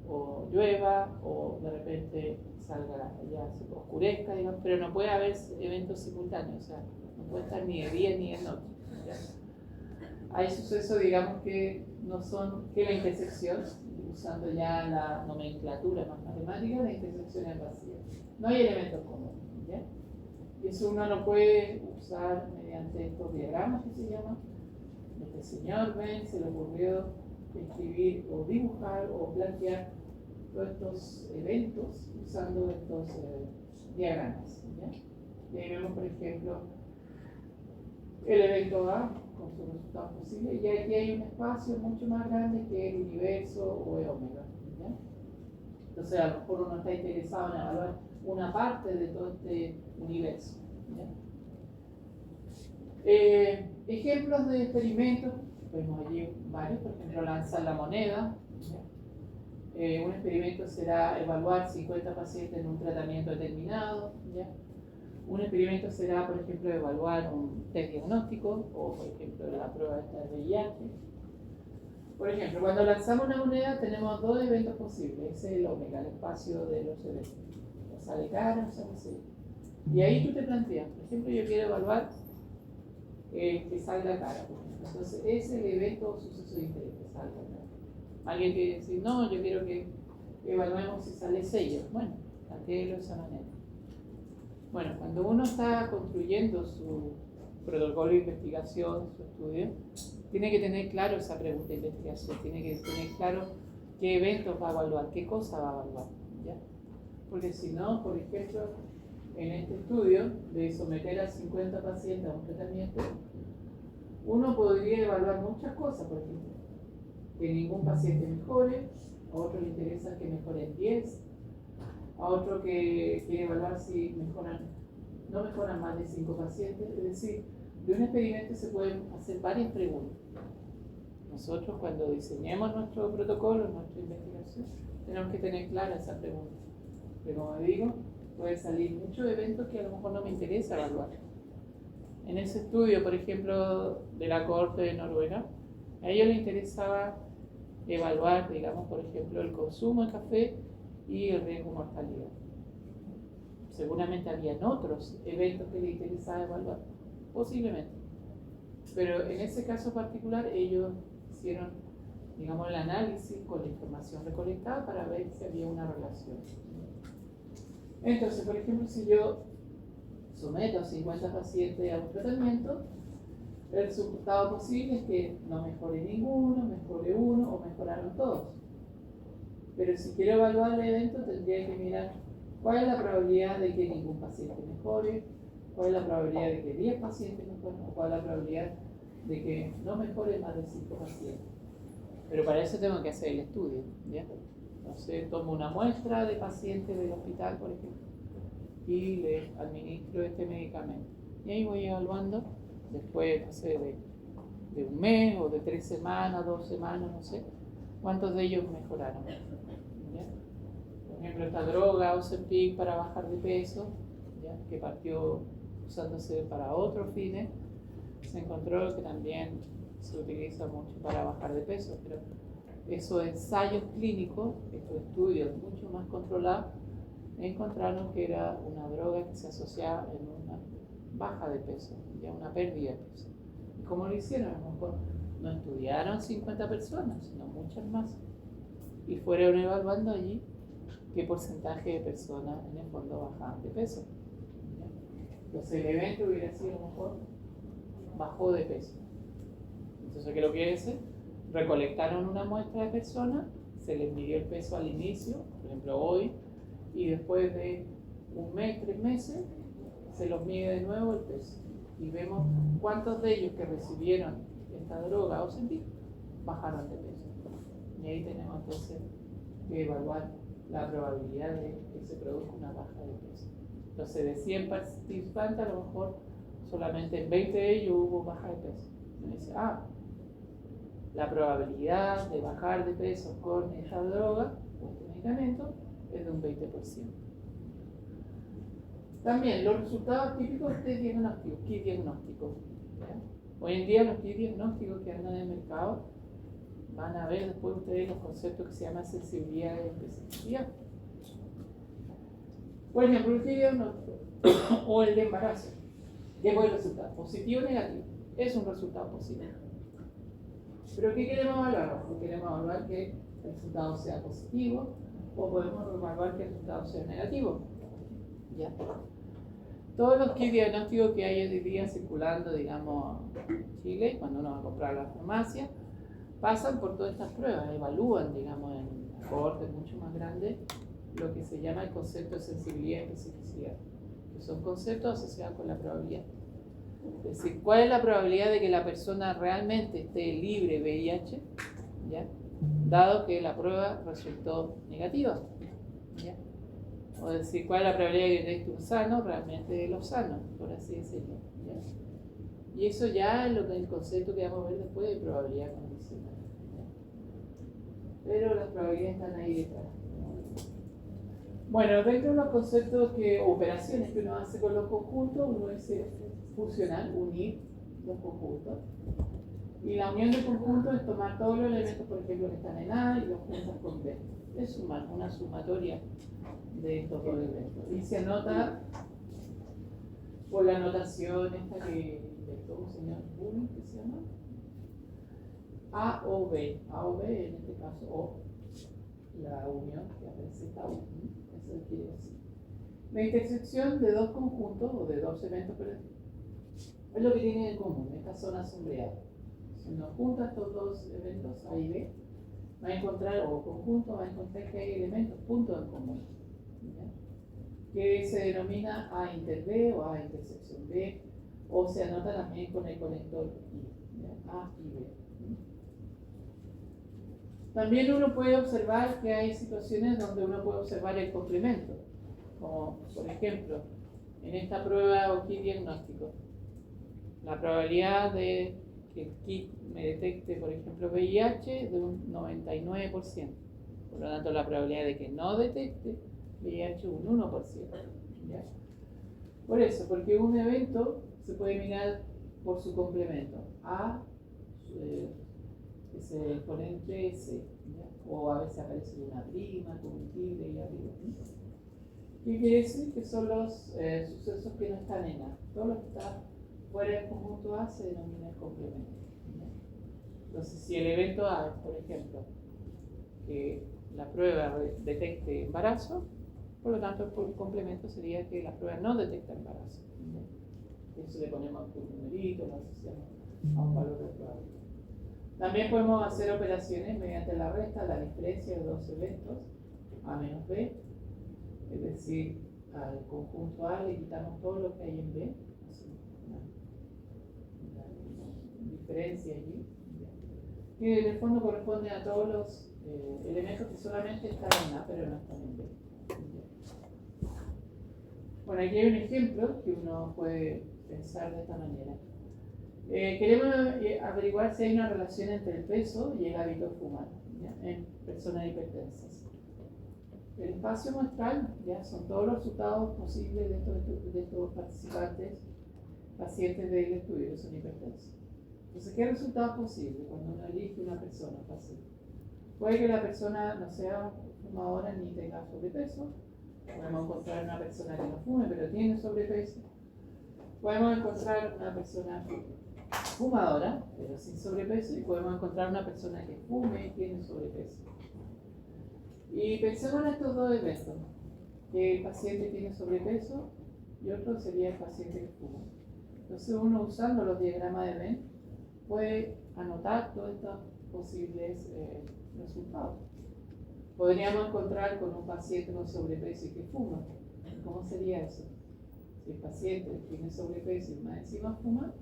o llueva o de repente salga, ya se oscurezca, digamos, pero no puede haber eventos simultáneos, o sea, no puede estar ni de día ni de noche, ¿ya? Hay sucesos, digamos, que no son que la intersección, usando ya la nomenclatura más matemática, la intersección es vacía. No hay elementos comunes, ¿ya? Y eso uno lo puede usar mediante estos diagramas que se llaman. Este señor Ben se le ocurrió escribir o dibujar o plantear todos estos eventos usando estos diagramas, ¿ya? Y ahí vemos, por ejemplo, el evento A con sus resultados posibles, y aquí hay un espacio mucho más grande que el universo o el omega, ¿ya? Entonces a lo mejor uno está interesado en evaluar una parte de todo este universo, ¿ya? Ejemplos de experimentos, vemos allí varios, por ejemplo lanzar la moneda, ¿ya? Un experimento será evaluar 50 pacientes en un tratamiento determinado, ¿ya? Un experimento será, por ejemplo, evaluar un test diagnóstico o, por ejemplo, la prueba esta de VIH. Por ejemplo, cuando lanzamos una moneda tenemos dos eventos posibles, ese es el omega, el espacio de los eventos. O sale cara o sale cero. Y ahí tú te planteas, por ejemplo, yo quiero evaluar que salga cara, por ejemplo. Entonces, ese es el evento o suceso de interés, que salga cara. Alguien quiere decir, no, yo quiero que evaluemos si sale sello. Bueno, planteélo de esa manera. Bueno, cuando uno está construyendo su protocolo de investigación, su estudio, tiene que tener claro esa pregunta de investigación, tiene que tener claro qué eventos va a evaluar, qué cosa va a evaluar, ¿ya? Porque si no, por ejemplo, en este estudio de someter a 50 pacientes a un tratamiento, uno podría evaluar muchas cosas, por ejemplo, que ningún paciente mejore, a otro le interesa que mejoren 10, a otro que quiere evaluar si no mejoran más de 5 pacientes. Es decir, de un experimento se pueden hacer varias preguntas. Nosotros cuando diseñemos nuestro protocolo, nuestra investigación, tenemos que tener clara esa pregunta. Pero como digo, pueden salir muchos eventos que a lo mejor no me interesa evaluar. En ese estudio, por ejemplo, de la cohorte de Noruega, a ellos les interesaba evaluar, digamos, por ejemplo, el consumo de café y el riesgo de mortalidad. Seguramente habían otros eventos que les interesaba evaluar, posiblemente. Pero en ese caso particular ellos hicieron, digamos, el análisis con la información recolectada para ver si había una relación. Entonces, por ejemplo, si yo someto a 50 pacientes a un tratamiento, el resultado posible es que no mejore ninguno, mejore uno o mejoraron todos. Pero si quiero evaluar el evento, tendría que mirar cuál es la probabilidad de que ningún paciente mejore, cuál es la probabilidad de que 10 pacientes mejoren, o cuál es la probabilidad de que no mejore más de 5 pacientes. Pero para eso tengo que hacer el estudio, ¿ya? Entonces tomo una muestra de pacientes del hospital, por ejemplo, y le administro este medicamento. Y ahí voy evaluando, después, no sé, de un mes o de 3 semanas, 2 semanas, no sé, cuántos de ellos mejoraron. ¿Ya? Por ejemplo, esta droga Ozempic para bajar de peso, ¿ya? Que partió usándose para otros fines, se encontró que también se utiliza mucho para bajar de peso, pero esos ensayos clínicos, estos estudios mucho más controlados, encontraron que era una droga que se asociaba en una baja de peso, ya una pérdida de peso. ¿Y cómo lo hicieron? A lo mejor no estudiaron 50 personas, sino muchas más, y fueron evaluando allí qué porcentaje de personas en el fondo bajaban de peso. ¿Ya? Entonces el evento hubiera sido a lo mejor bajó de peso. Entonces, ¿qué es lo que hace? Recolectaron una muestra de personas, se les midió el peso al inicio, por ejemplo hoy, y después de un mes, 3 meses, se los mide de nuevo el peso. Y vemos cuántos de ellos que recibieron esta droga Ozempic bajaron de peso. Y ahí tenemos entonces que evaluar la probabilidad de que se produzca una baja de peso. Entonces, de 100 participantes, a lo mejor solamente en 20 de ellos hubo baja de peso. Y me dice, la probabilidad de bajar de peso con esta droga o este medicamento es de un 20%. También los resultados típicos de este diagnóstico, kit diagnóstico. ¿Ya? Hoy en día los kit diagnósticos que andan en el mercado, van a ver después ustedes los conceptos que se llaman sensibilidad y especificidad. Por ejemplo, el kit diagnóstico o el de embarazo. ¿Qué puede resultar? ¿Positivo o negativo? Es un resultado positivo. ¿Pero qué queremos evaluar? Queremos evaluar que el resultado sea positivo o podemos evaluar que el resultado sea negativo. ¿Ya? Todos los kits diagnósticos que hay hoy día circulando, digamos, en Chile, cuando uno va a comprar a la farmacia, pasan por todas estas pruebas, evalúan, digamos, en cohortes mucho más grandes, lo que se llama el concepto de sensibilidad y especificidad, que son conceptos asociados con la probabilidad. Es decir, ¿cuál es la probabilidad de que la persona realmente esté libre de VIH? ¿Ya? Dado que la prueba resultó negativa. ¿Ya? O decir, ¿cuál es la probabilidad de que esté un sano realmente de los sanos, por así decirlo? ¿Ya? Y eso ya es lo que el concepto que vamos a ver después de probabilidad condicional. ¿Ya? Pero las probabilidades están ahí detrás. Bueno, dentro de los conceptos operaciones que uno hace con los conjuntos, uno dice fusionar, unir los conjuntos. Y la unión de conjuntos es tomar todos los elementos, por ejemplo, que están en A y los juntas con B. Es sumar, una sumatoria de estos dos elementos. Y se anota por la notación esta que inventó un señor Boole, que se llama A o B. A o B en este caso, o la unión que aparece esta U. Eso quiere decir. La intersección de dos conjuntos o de dos eventos es lo que tienen en común, estas zonas sombreadas. Si uno junta estos dos eventos A y B, va a encontrar, o conjunto, va a encontrar que hay elementos, puntos en común, ¿ya? Que se denomina A inter B o A intersección B, o se anota también con el conector I, ¿ya? A y B. También uno puede observar que hay situaciones donde uno puede observar el complemento, como por ejemplo, en esta prueba o kit diagnóstico, la probabilidad de que el kit me detecte, por ejemplo, VIH de un 99%. Por lo tanto, la probabilidad de que no detecte VIH un 1%. ¿Ya? Por eso, porque un evento se puede mirar por su complemento. A, ese exponente S, ¿ya? O a veces aparece una prima con un tilde ahí arriba. ¿Qué quiere decir? Que son los sucesos que no están en A. Todo lo que está fuera del conjunto A se denomina el complemento. ¿Ya? Entonces, si el evento A es, por ejemplo, que la prueba detecte embarazo, por lo tanto, el complemento sería que la prueba no detecta embarazo. ¿Ya? Eso le ponemos un numerito, lo asociamos a un valor de probabilidad. También podemos hacer operaciones mediante la resta, la diferencia de dos eventos, A menos B, es decir, al conjunto A le quitamos todo lo que hay en B, una diferencia allí, que en el fondo corresponde a todos los elementos que solamente están en A, pero no están en B. Bueno, aquí hay un ejemplo que uno puede pensar de esta manera. Queremos averiguar si hay una relación entre el peso y el hábito de fumar, ¿ya? En personas hipertensas. El espacio muestral, ya, son todos los resultados posibles de estos participantes, pacientes del estudio que son hipertensos. Entonces, ¿qué resultados posibles cuando uno elige una persona paciente? Puede que la persona no sea fumadora ni tenga sobrepeso. Podemos encontrar una persona que no fume pero tiene sobrepeso. Podemos encontrar una persona fumadora pero sin sobrepeso, y podemos encontrar una persona que fume y tiene sobrepeso. Y pensemos en estos dos eventos, que el paciente tiene sobrepeso y otro sería el paciente que fuma. Entonces uno, usando los diagramas de Venn, puede anotar todos estos posibles resultados. Podríamos encontrar con un paciente con sobrepeso y que fuma. ¿Cómo sería eso? Si el paciente tiene sobrepeso y más encima fuma,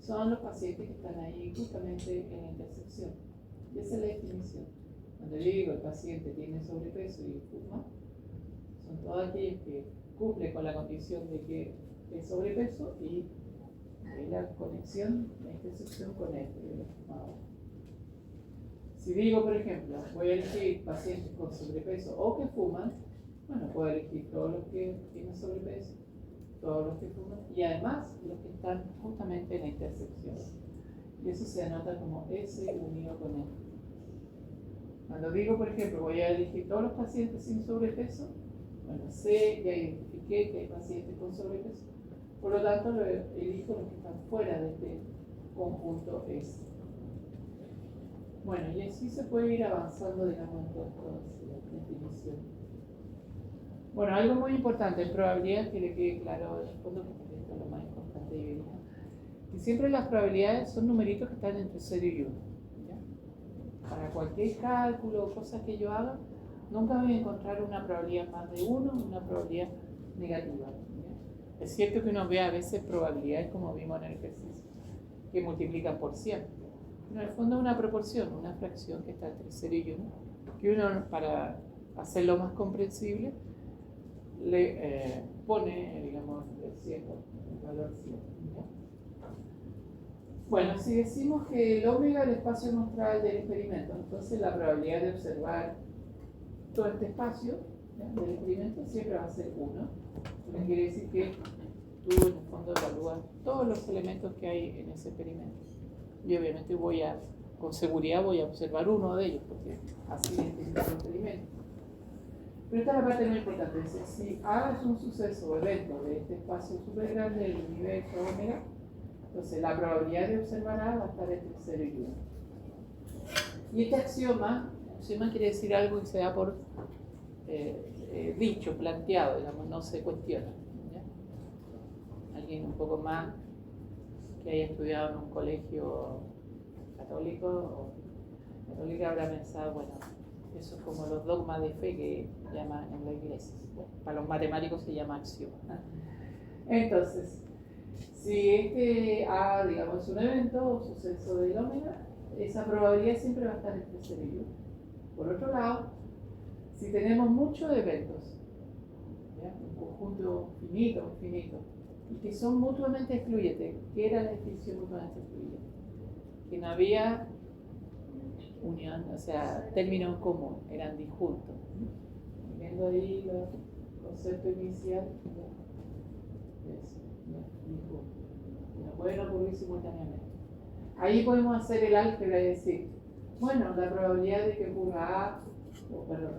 son los pacientes que están ahí justamente en la intersección. Y esa es la definición. Cuando yo digo el paciente tiene sobrepeso y fuma, son todos aquellos que cumplen con la condición de que es sobrepeso y la conexión, la intersección con el fumador. Si digo, por ejemplo, voy a elegir pacientes con sobrepeso o que fuman, bueno, puedo elegir todos los que tienen sobrepeso, todos los que fuman y además los que están justamente en la intersección. Y eso se anota como S unido con N. Cuando digo, por ejemplo, voy a elegir todos los pacientes sin sobrepeso, bueno, sé, ya identifiqué que hay pacientes con sobrepeso, por lo tanto elijo los que están fuera de este conjunto S. Bueno, y así se puede ir avanzando, digamos, en todas las definiciones. Bueno, algo muy importante en probabilidades que le quede claro en el fondo, porque esto es lo más importante de hoy, que siempre las probabilidades son numeritos que están entre 0 y 1. ¿Ya? Para cualquier cálculo o cosas que yo haga, nunca voy a encontrar una probabilidad más de 1 y una probabilidad negativa. ¿Ya? Es cierto que uno ve a veces probabilidades, como vimos en el ejercicio, que multiplican por 100. Pero en el fondo es una proporción, una fracción que está entre 0 y 1, que uno, para hacerlo más comprensible, le pone, digamos, el 100, el valor 100. ¿Ya? Bueno, si decimos que el omega es el espacio muestral del experimento, entonces la probabilidad de observar todo este espacio, ¿ya?, del experimento siempre va a ser 1. Lo que quiere decir que tú en el fondo evalúas todos los elementos que hay en ese experimento. Y obviamente con seguridad voy a observar uno de ellos, porque así identifico el experimento. Pero esta es la parte muy importante. Es decir, si A es un suceso o evento de este espacio súper grande del universo omega, entonces la probabilidad de observar A va a estar entre 0 y 1. Y este axioma quiere decir algo que se da por dicho, planteado, digamos, no se cuestiona. ¿Ya? Alguien un poco más que haya estudiado en un colegio católico o católica habrá pensado, bueno, eso es como los dogmas de fe que llaman en la iglesia. Bueno, para los matemáticos se llama axioma. Entonces, si este A, digamos, es un evento o suceso del omega, esa probabilidad siempre va a estar entre 0 y 1. Por otro lado, si tenemos muchos eventos, ¿ya?, un conjunto finito, y que son mutuamente excluyentes, ¿qué era la definición mutuamente excluyente? Que no había unión, o sea, término en común, eran disjuntos. Viendo ahí el concepto inicial, es disjunto. No pueden ocurrir simultáneamente. Ahí podemos hacer el álgebra y decir, bueno, la probabilidad de que ocurra A,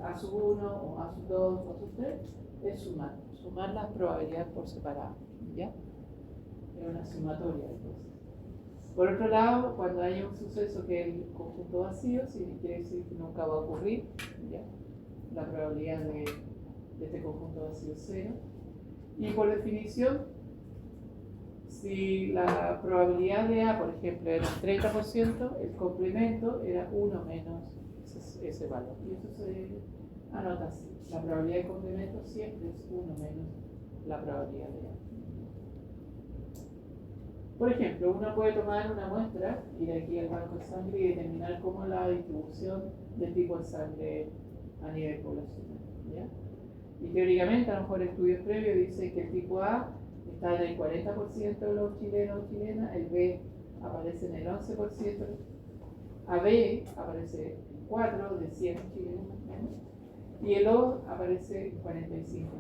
A sub 1, o A sub 2, o A sub 3, es sumar las probabilidades por separado. ¿Ya? Es una sumatoria de cosas. Por otro lado, cuando hay un suceso que es el conjunto vacío, quiere decir que nunca va a ocurrir, ¿ya?, la probabilidad de este conjunto vacío es 0. Y por definición, si la probabilidad de A, por ejemplo, era un 30%, el complemento era 1 menos ese valor. Y eso se anota así. La probabilidad de complemento siempre es 1 menos la probabilidad de A. Por ejemplo, uno puede tomar una muestra, ir aquí al banco de sangre y determinar cómo la distribución del tipo de sangre a nivel poblacional. ¿Ya? Y teóricamente, a lo mejor estudios previos dicen que el tipo A está en el 40% de los chilenos o chilenas, el B aparece en el 11%, AB aparece en 4 de 100 chilenos más o menos, y el O aparece en 45.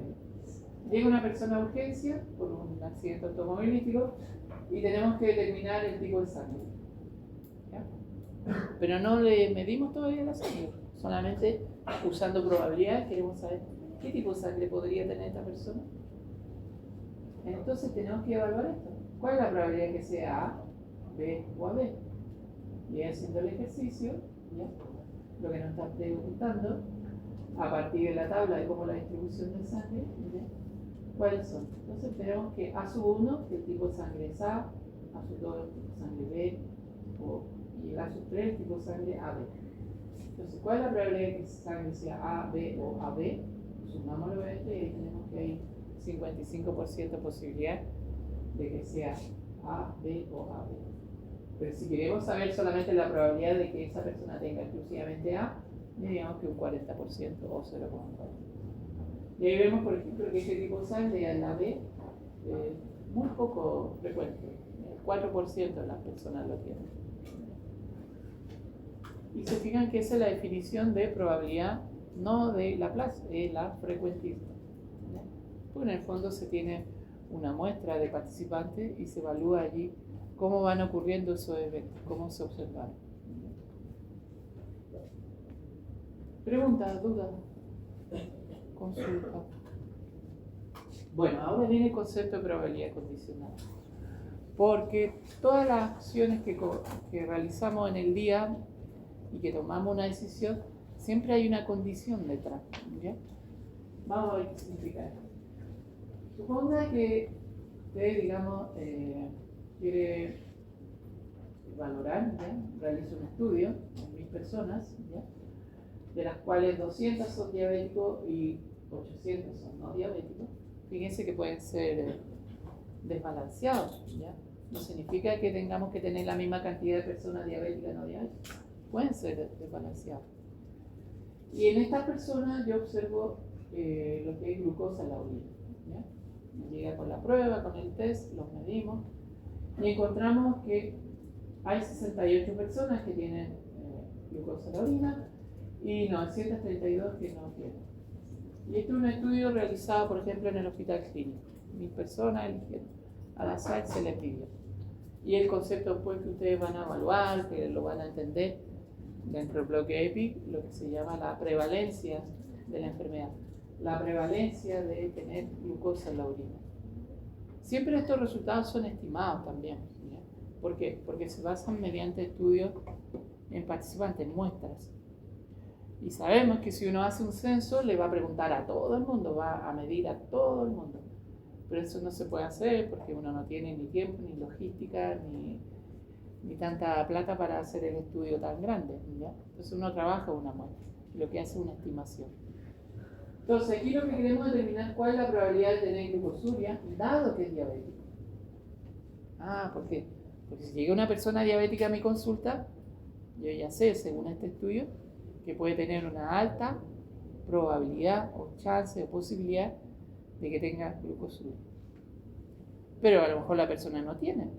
Llega una persona a urgencia por un accidente automovilístico y tenemos que determinar el tipo de sangre. ¿Ya? Pero no le medimos todavía la sangre, solamente usando probabilidades queremos saber qué tipo de sangre podría tener esta persona. Entonces tenemos que evaluar esto. ¿Cuál es la probabilidad que sea A, B o AB? Y haciendo el ejercicio, ¿ya?, lo que nos está preguntando, a partir de la tabla de cómo la distribución de sangre, ¿ya?, ¿cuáles son? Entonces tenemos que A sub 1, que el tipo de sangre es A sub 2, el tipo de sangre B, y el A sub 3, el tipo de sangre AB. Entonces, ¿cuál es la probabilidad de que sangre sea A, B o AB? Sumamos los eventos y ahí tenemos que hay 55% posibilidad de que sea A, B o AB. Pero si queremos saber solamente la probabilidad de que esa persona tenga exclusivamente A, digamos que un 40% o 0,4. Y ahí vemos, por ejemplo, que este tipo de sangre en la B muy poco frecuente. El 4% de las personas lo tienen. Y se fijan que esa es la definición de probabilidad, no de Laplace, es la frecuentista. ¿Ya? Porque en el fondo se tiene una muestra de participantes y se evalúa allí cómo van ocurriendo esos eventos, cómo se observan. Preguntas, dudas, consultas. Bueno, ahora viene el concepto de probabilidad condicional. Porque todas las acciones que realizamos en el día y que tomamos una decisión, siempre hay una condición detrás. ¿Ya? Vamos a ver qué significa esto. Suponga que usted, digamos, quiere valorar, ¿ya? Realiza un estudio con 1000 personas, ¿ya? De las cuales 200 son diabéticos y 800 son no diabéticos. Fíjense que pueden ser desbalanceados, ¿ya? No significa que tengamos que tener la misma cantidad de personas diabéticas y no diabéticas. Pueden ser desbalanceados. Y en estas personas yo observo lo que es glucosa en la orina, ¿ya? Nos llega con la prueba, con el test, los medimos y encontramos que hay 68 personas que tienen glucosa en la orina y 932 que no tienen. Y este es un estudio realizado, por ejemplo, en el hospital clínico. 1000 personas eligieron. Al azar se les pidió. Y el concepto pues, que ustedes van a evaluar, que lo van a entender dentro del bloque EPIC, lo que se llama la prevalencia de la enfermedad. La prevalencia de tener glucosa en la orina. Siempre estos resultados son estimados también. ¿Ya? ¿Por qué? Porque se basan mediante estudios en participantes, muestras. Y sabemos que si uno hace un censo, le va a preguntar a todo el mundo, va a medir a todo el mundo. Pero eso no se puede hacer porque uno no tiene ni tiempo, ni logística, ni tanta plata para hacer el estudio tan grande. ¿Ya? Entonces uno trabaja una muestra, lo que hace es una estimación. Entonces aquí lo que queremos determinar cuál es la probabilidad de tener glucosuria, dado que es diabético. ¿Por qué? Porque si llega una persona diabética a mi consulta, yo ya sé, según este estudio, que puede tener una alta probabilidad o chance o posibilidad de que tenga glucosuria. Pero a lo mejor la persona no tiene.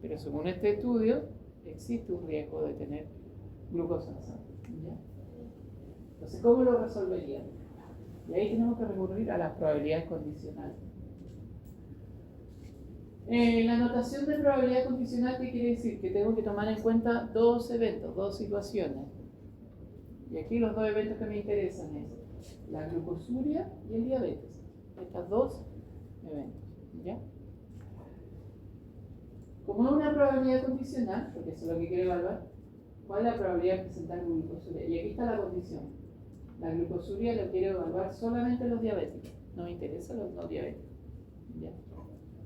Pero según este estudio, existe un riesgo de tener glucosa en sangre. ¿Ya? Entonces, ¿cómo lo resolveríamos? Y ahí tenemos que recurrir a las probabilidades condicionales. La notación de probabilidad condicional, ¿qué quiere decir? Que tengo que tomar en cuenta dos eventos, dos situaciones. Y aquí los dos eventos que me interesan es la glucosuria y el diabetes. Estos dos eventos. ¿Ya? Como es una probabilidad condicional, porque eso es lo que quiero evaluar, ¿cuál es la probabilidad de presentar glucosuria? Y aquí está la condición. La glucosuria lo quiero evaluar solamente en los diabéticos. No me interesan los no diabéticos. ¿Ya?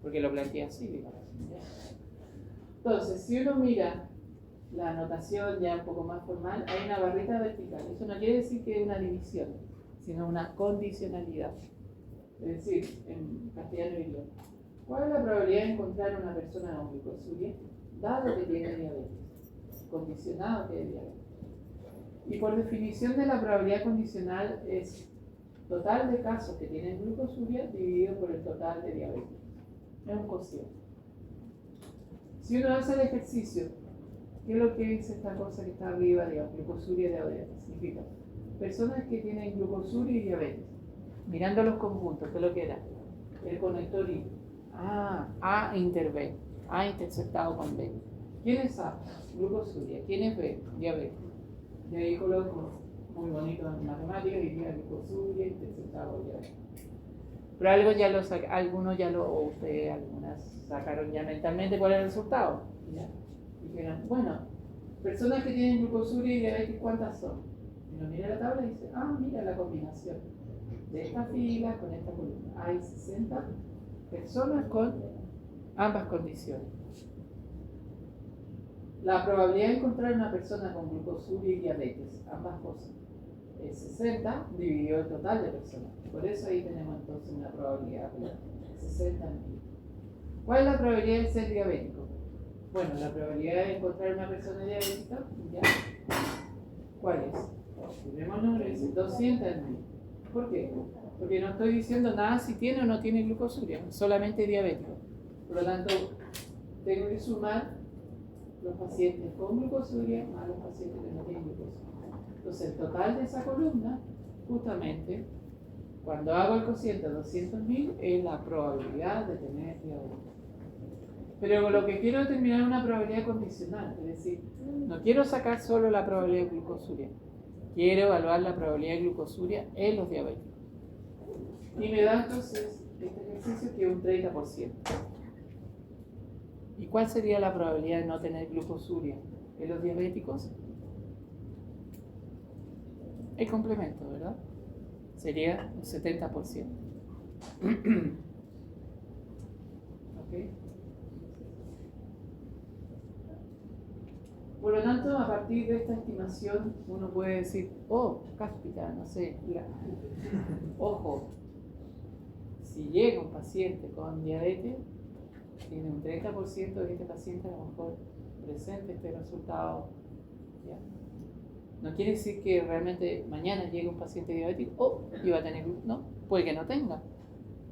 Porque lo planteé así, digamos. ¿Ya? Entonces, si uno mira la anotación ya un poco más formal, hay una barrita vertical. Eso no quiere decir que es una división, sino una condicionalidad. Es decir, en castellano diría, ¿cuál es la probabilidad de encontrar una persona con glucosuria dado que tiene diabetes? Condicionado que es diabetes. Y por definición de la probabilidad condicional es total de casos que tienen glucosuria dividido por el total de diabetes. Es un cociente. Si uno hace el ejercicio, ¿qué es lo que dice esta cosa que está arriba, digamos, glucosuria y diabetes? Significa personas que tienen glucosuria y diabetes. Mirando los conjuntos, ¿qué es lo que era? El conector I. A inter B. A interceptado con B. ¿Quién es A? Glucosuria. ¿Quién es B? Diabetes. Y ahí coloco muy bonito en matemáticas y tiene glucosuria interceptado con diabetes. Pero algo ya lo algunos ya lo, o ustedes, algunas sacaron ya mentalmente cuál es el resultado. ¿Ya? Dijeron, bueno, personas que tienen glucosuria y diabetes, ¿cuántas son? Y uno mira la tabla y dice, mira la combinación de esta fila con esta columna. Hay 60 personas con ambas condiciones. La probabilidad de encontrar una persona con glucosuria y diabetes, ambas cosas, es 60 dividido el total de personas. Por eso ahí tenemos entonces una probabilidad de 60 en 1000. ¿Cuál es la probabilidad de ser diabético? Bueno, la probabilidad de encontrar una persona diabética, ¿ya? ¿Cuál es? El primer número dice 200 en 1000. ¿Por qué? Porque no estoy diciendo nada si tiene o no tiene glucosuria, solamente diabético. Por lo tanto, tengo que sumar los pacientes con glucosuria más los pacientes que no tienen glucosuria. Entonces, el total de esa columna, justamente, cuando hago el cociente a 200.000, es la probabilidad de tener diabetes. Pero lo que quiero determinar es una probabilidad condicional, es decir, no quiero sacar solo la probabilidad de glucosuria, quiero evaluar la probabilidad de glucosuria en los diabéticos. Y me da entonces este ejercicio que es un 30%. ¿Y cuál sería la probabilidad de no tener glucosuria en los diabéticos? El complemento, ¿verdad? Sería un 70%. ¿Ok? Por lo tanto, a partir de esta estimación, uno puede decir, oh, cáspita, no sé, ojo, si llega un paciente con diabetes, tiene un 30% de que este paciente a lo mejor presente este resultado. ¿Ya? No quiere decir que realmente mañana llegue un paciente diabético, y va a tener, no, puede que no tenga,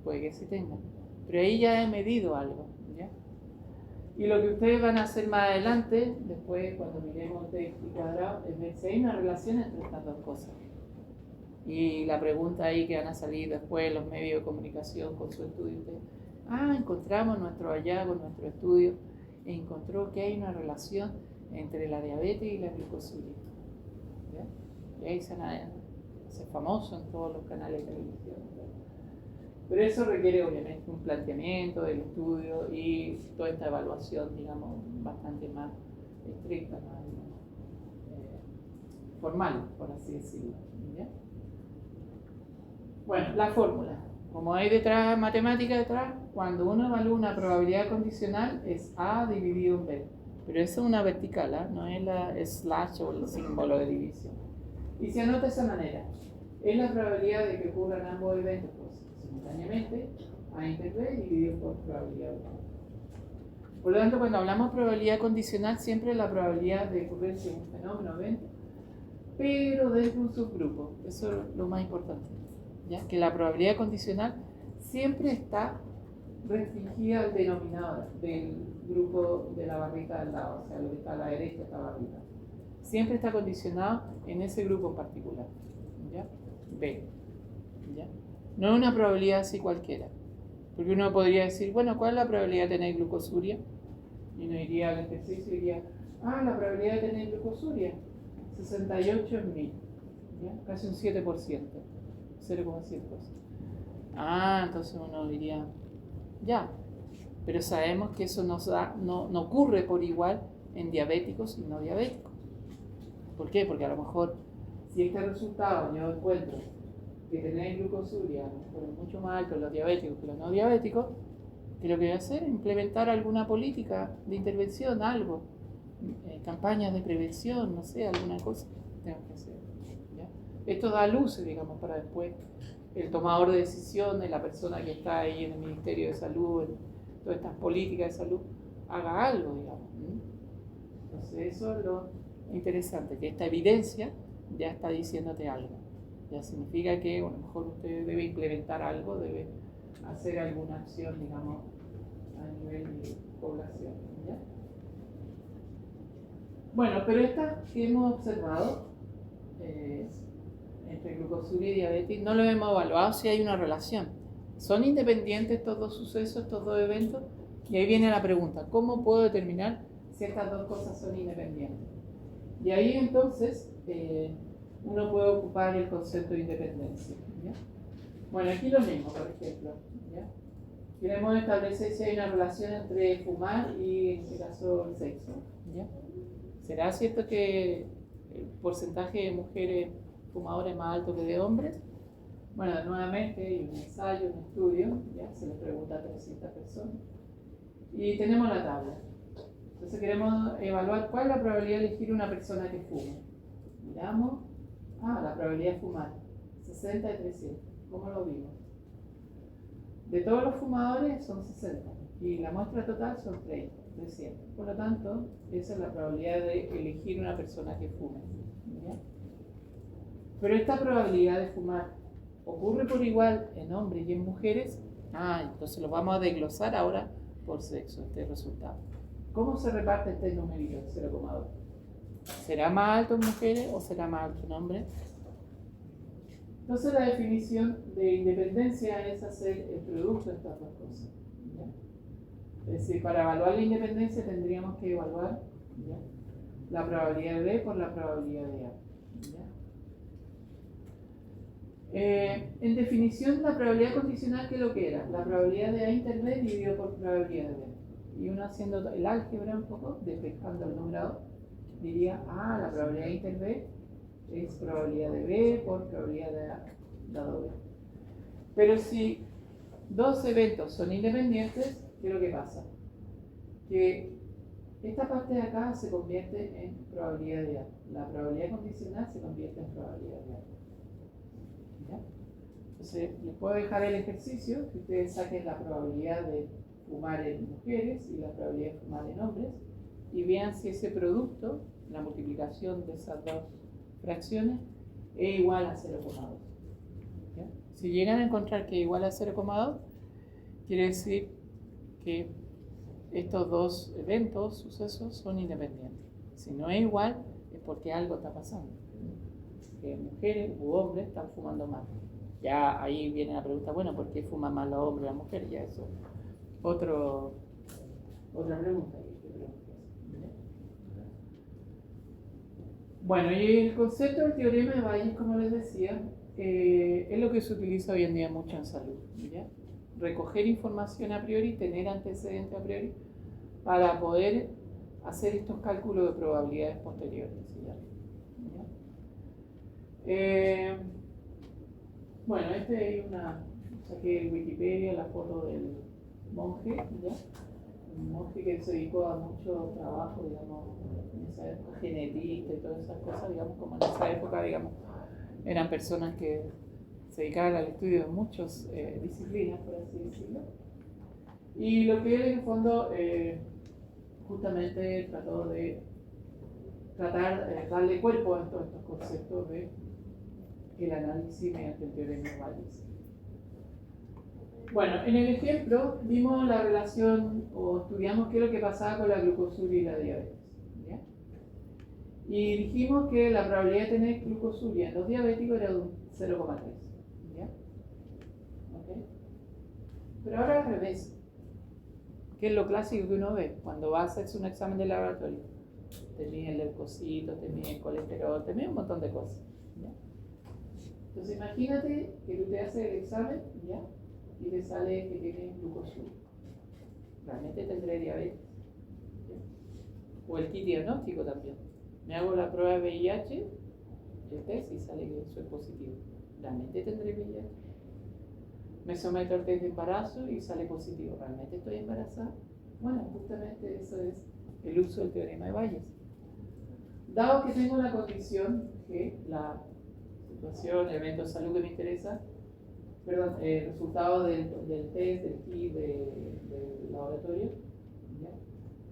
puede que sí tenga, pero ahí ya he medido algo. ¿Ya? Y lo que ustedes van a hacer más adelante, después cuando miremos el TX cuadrado, es ver si hay una relación entre estas dos cosas. Y la pregunta ahí que van a salir después en los medios de comunicación con su estudio, ustedes, encontramos nuestro hallazgo, nuestro estudio, e encontró que hay una relación entre la diabetes y la glucosuria. ¿Ya? Y ahí se hace famoso en todos los canales de televisión. Pero eso requiere obviamente un planteamiento del estudio y toda esta evaluación, digamos, bastante más estricta, más formal, por así decirlo. ¿Ya? Bueno, la fórmula. Como hay detrás matemática detrás, cuando uno evalúa una probabilidad condicional es A dividido en B. Pero eso es una vertical, no es la slash o el símbolo de división. Y se anota de esa manera. Es la probabilidad de que ocurran ambos eventos simultáneamente, A inter B dividido por probabilidad B. Por lo tanto, cuando hablamos de probabilidad condicional, siempre es la probabilidad de ocurrencia de un fenómeno o evento, pero dentro de un subgrupo. Eso es lo más importante. ¿Ya? Que la probabilidad condicional siempre está restringida al denominador del grupo de la barrita del lado, o sea, lo que está a la derecha de esta barrita. Siempre está condicionado en ese grupo en particular. ¿Ya? B. ¿Ya? No es una probabilidad así cualquiera. Porque uno podría decir, bueno, ¿cuál es la probabilidad de tener glucosuria? Y uno iría al ejercicio y diría, la probabilidad de tener glucosuria, 68 en 1000. ¿Ya? Casi un 7%. 0,7%. Entonces uno diría, ya, pero sabemos que eso no ocurre por igual en diabéticos y no diabéticos. ¿Por qué? Porque a lo mejor, si este resultado yo encuentro que tener glucosuria es mucho más alto en los diabéticos que los no diabéticos, que lo que voy a hacer es implementar alguna política de intervención, algo, campañas de prevención, no sé, alguna cosa que tengo que hacer. Esto da luces, digamos, para después el tomador de decisiones, la persona que está ahí en el Ministerio de Salud, en todas estas políticas de salud, haga algo, digamos. Entonces eso es lo interesante, que esta evidencia ya está diciéndote algo. Ya significa que a lo mejor usted debe implementar algo, debe hacer alguna acción, digamos, a nivel de población. ¿Ya? Bueno, pero esta que hemos observado entre glucosuria y diabetes, no lo hemos evaluado si hay una relación. Son independientes estos dos sucesos, estos dos eventos, y ahí viene la pregunta, ¿cómo puedo determinar si estas dos cosas son independientes? Y ahí entonces uno puede ocupar el concepto de independencia. ¿Ya? Bueno, aquí lo mismo, por ejemplo. ¿Ya? Queremos establecer si hay una relación entre fumar y, en este caso, el sexo. ¿Ya? ¿Será cierto que el porcentaje de mujeres fumadoras es más alto que de hombres? Bueno, nuevamente hay un ensayo, un estudio, ¿ya? Se le pregunta a 300 personas. Y tenemos la tabla. Entonces queremos evaluar cuál es la probabilidad de elegir una persona que fume. Miramos, la probabilidad de fumar, 60 de 300. ¿Cómo lo vimos? De todos los fumadores son 60 y la muestra total son 300. Por lo tanto, esa es la probabilidad de elegir una persona que fume. ¿Ya? Pero esta probabilidad de fumar ocurre por igual en hombres y en mujeres. Entonces lo vamos a desglosar ahora por sexo, este resultado. ¿cómo se reparte este numerito, 0,2? ¿Será más alto en mujeres o será más alto en hombres? Entonces la definición de independencia es hacer el producto de estas dos cosas. ¿Ya? Es decir, para evaluar la independencia tendríamos que evaluar, ¿ya?, la probabilidad de B por la probabilidad de A. ¿Ya? En definición, la probabilidad condicional, ¿qué es lo que era? La probabilidad de A inter B dividido por probabilidad de B. Y uno haciendo el álgebra un poco, despejando el numerador, diría, la probabilidad de inter B es probabilidad de B por probabilidad de A dado B. Pero si dos eventos son independientes, ¿qué es lo que pasa? Que esta parte de acá se convierte en probabilidad de A. La probabilidad condicional se convierte en probabilidad de A. ¿Ya? Entonces, les puedo dejar el ejercicio, que ustedes saquen la probabilidad de fumar en mujeres y la probabilidad de fumar en hombres, y vean si ese producto, la multiplicación de esas dos fracciones, es igual a 0,2. Si llegan a encontrar que es igual a 0,2, quiere decir que estos dos eventos, sucesos, son independientes. Si no es igual, es porque algo está pasando. Que mujeres u hombres están fumando más. Ya ahí viene la pregunta, bueno, ¿por qué fuman más los hombres y las mujeres? Ya eso, otra pregunta. Bueno, y el concepto del teorema de Bayes, como les decía, es lo que se utiliza hoy en día mucho en salud, ¿ya? Recoger información a priori, tener antecedentes a priori, para poder hacer estos cálculos de probabilidades posteriores, ¿ya? Bueno, este es saqué en Wikipedia la foto del monje, ¿ya? Un monje que se dedicó a mucho trabajo, digamos, en esa época, genetista y todas esas cosas, digamos, como en esa época, digamos, eran personas que se dedicaban al estudio de muchas disciplinas, por así decirlo. Y lo que él en el fondo justamente trató de darle cuerpo a todos estos conceptos de el análisis mediante el teorema de Bayes. Bueno, en el ejemplo vimos la relación o estudiamos qué es lo que pasaba con la glucosuria y la diabetes, ¿ya? Y dijimos que la probabilidad de tener glucosuria en los diabéticos era de un 0,3, ¿ya? ¿Okay? Pero ahora al revés, que es lo clásico que uno ve cuando va a hacerse un examen de laboratorio. Te miden el leucocito, te miden el colesterol, te miden un montón de cosas, ¿ya? Entonces imagínate que tú te haces el examen, ¿ya?, y te sale que tienes glucosuria. ¿Realmente tendré diabetes? ¿Ya? O el kit diagnóstico también. Me hago la prueba de VIH, el test, y sale que soy positivo. ¿Realmente tendré VIH? Me someto al test de embarazo y sale positivo. ¿Realmente estoy embarazada? Bueno, justamente eso es el uso del teorema de Bayes. Dado que tengo la condición que la situación, el evento de salud que me interesa, el resultado del test, del kit, del laboratorio, ¿ya?,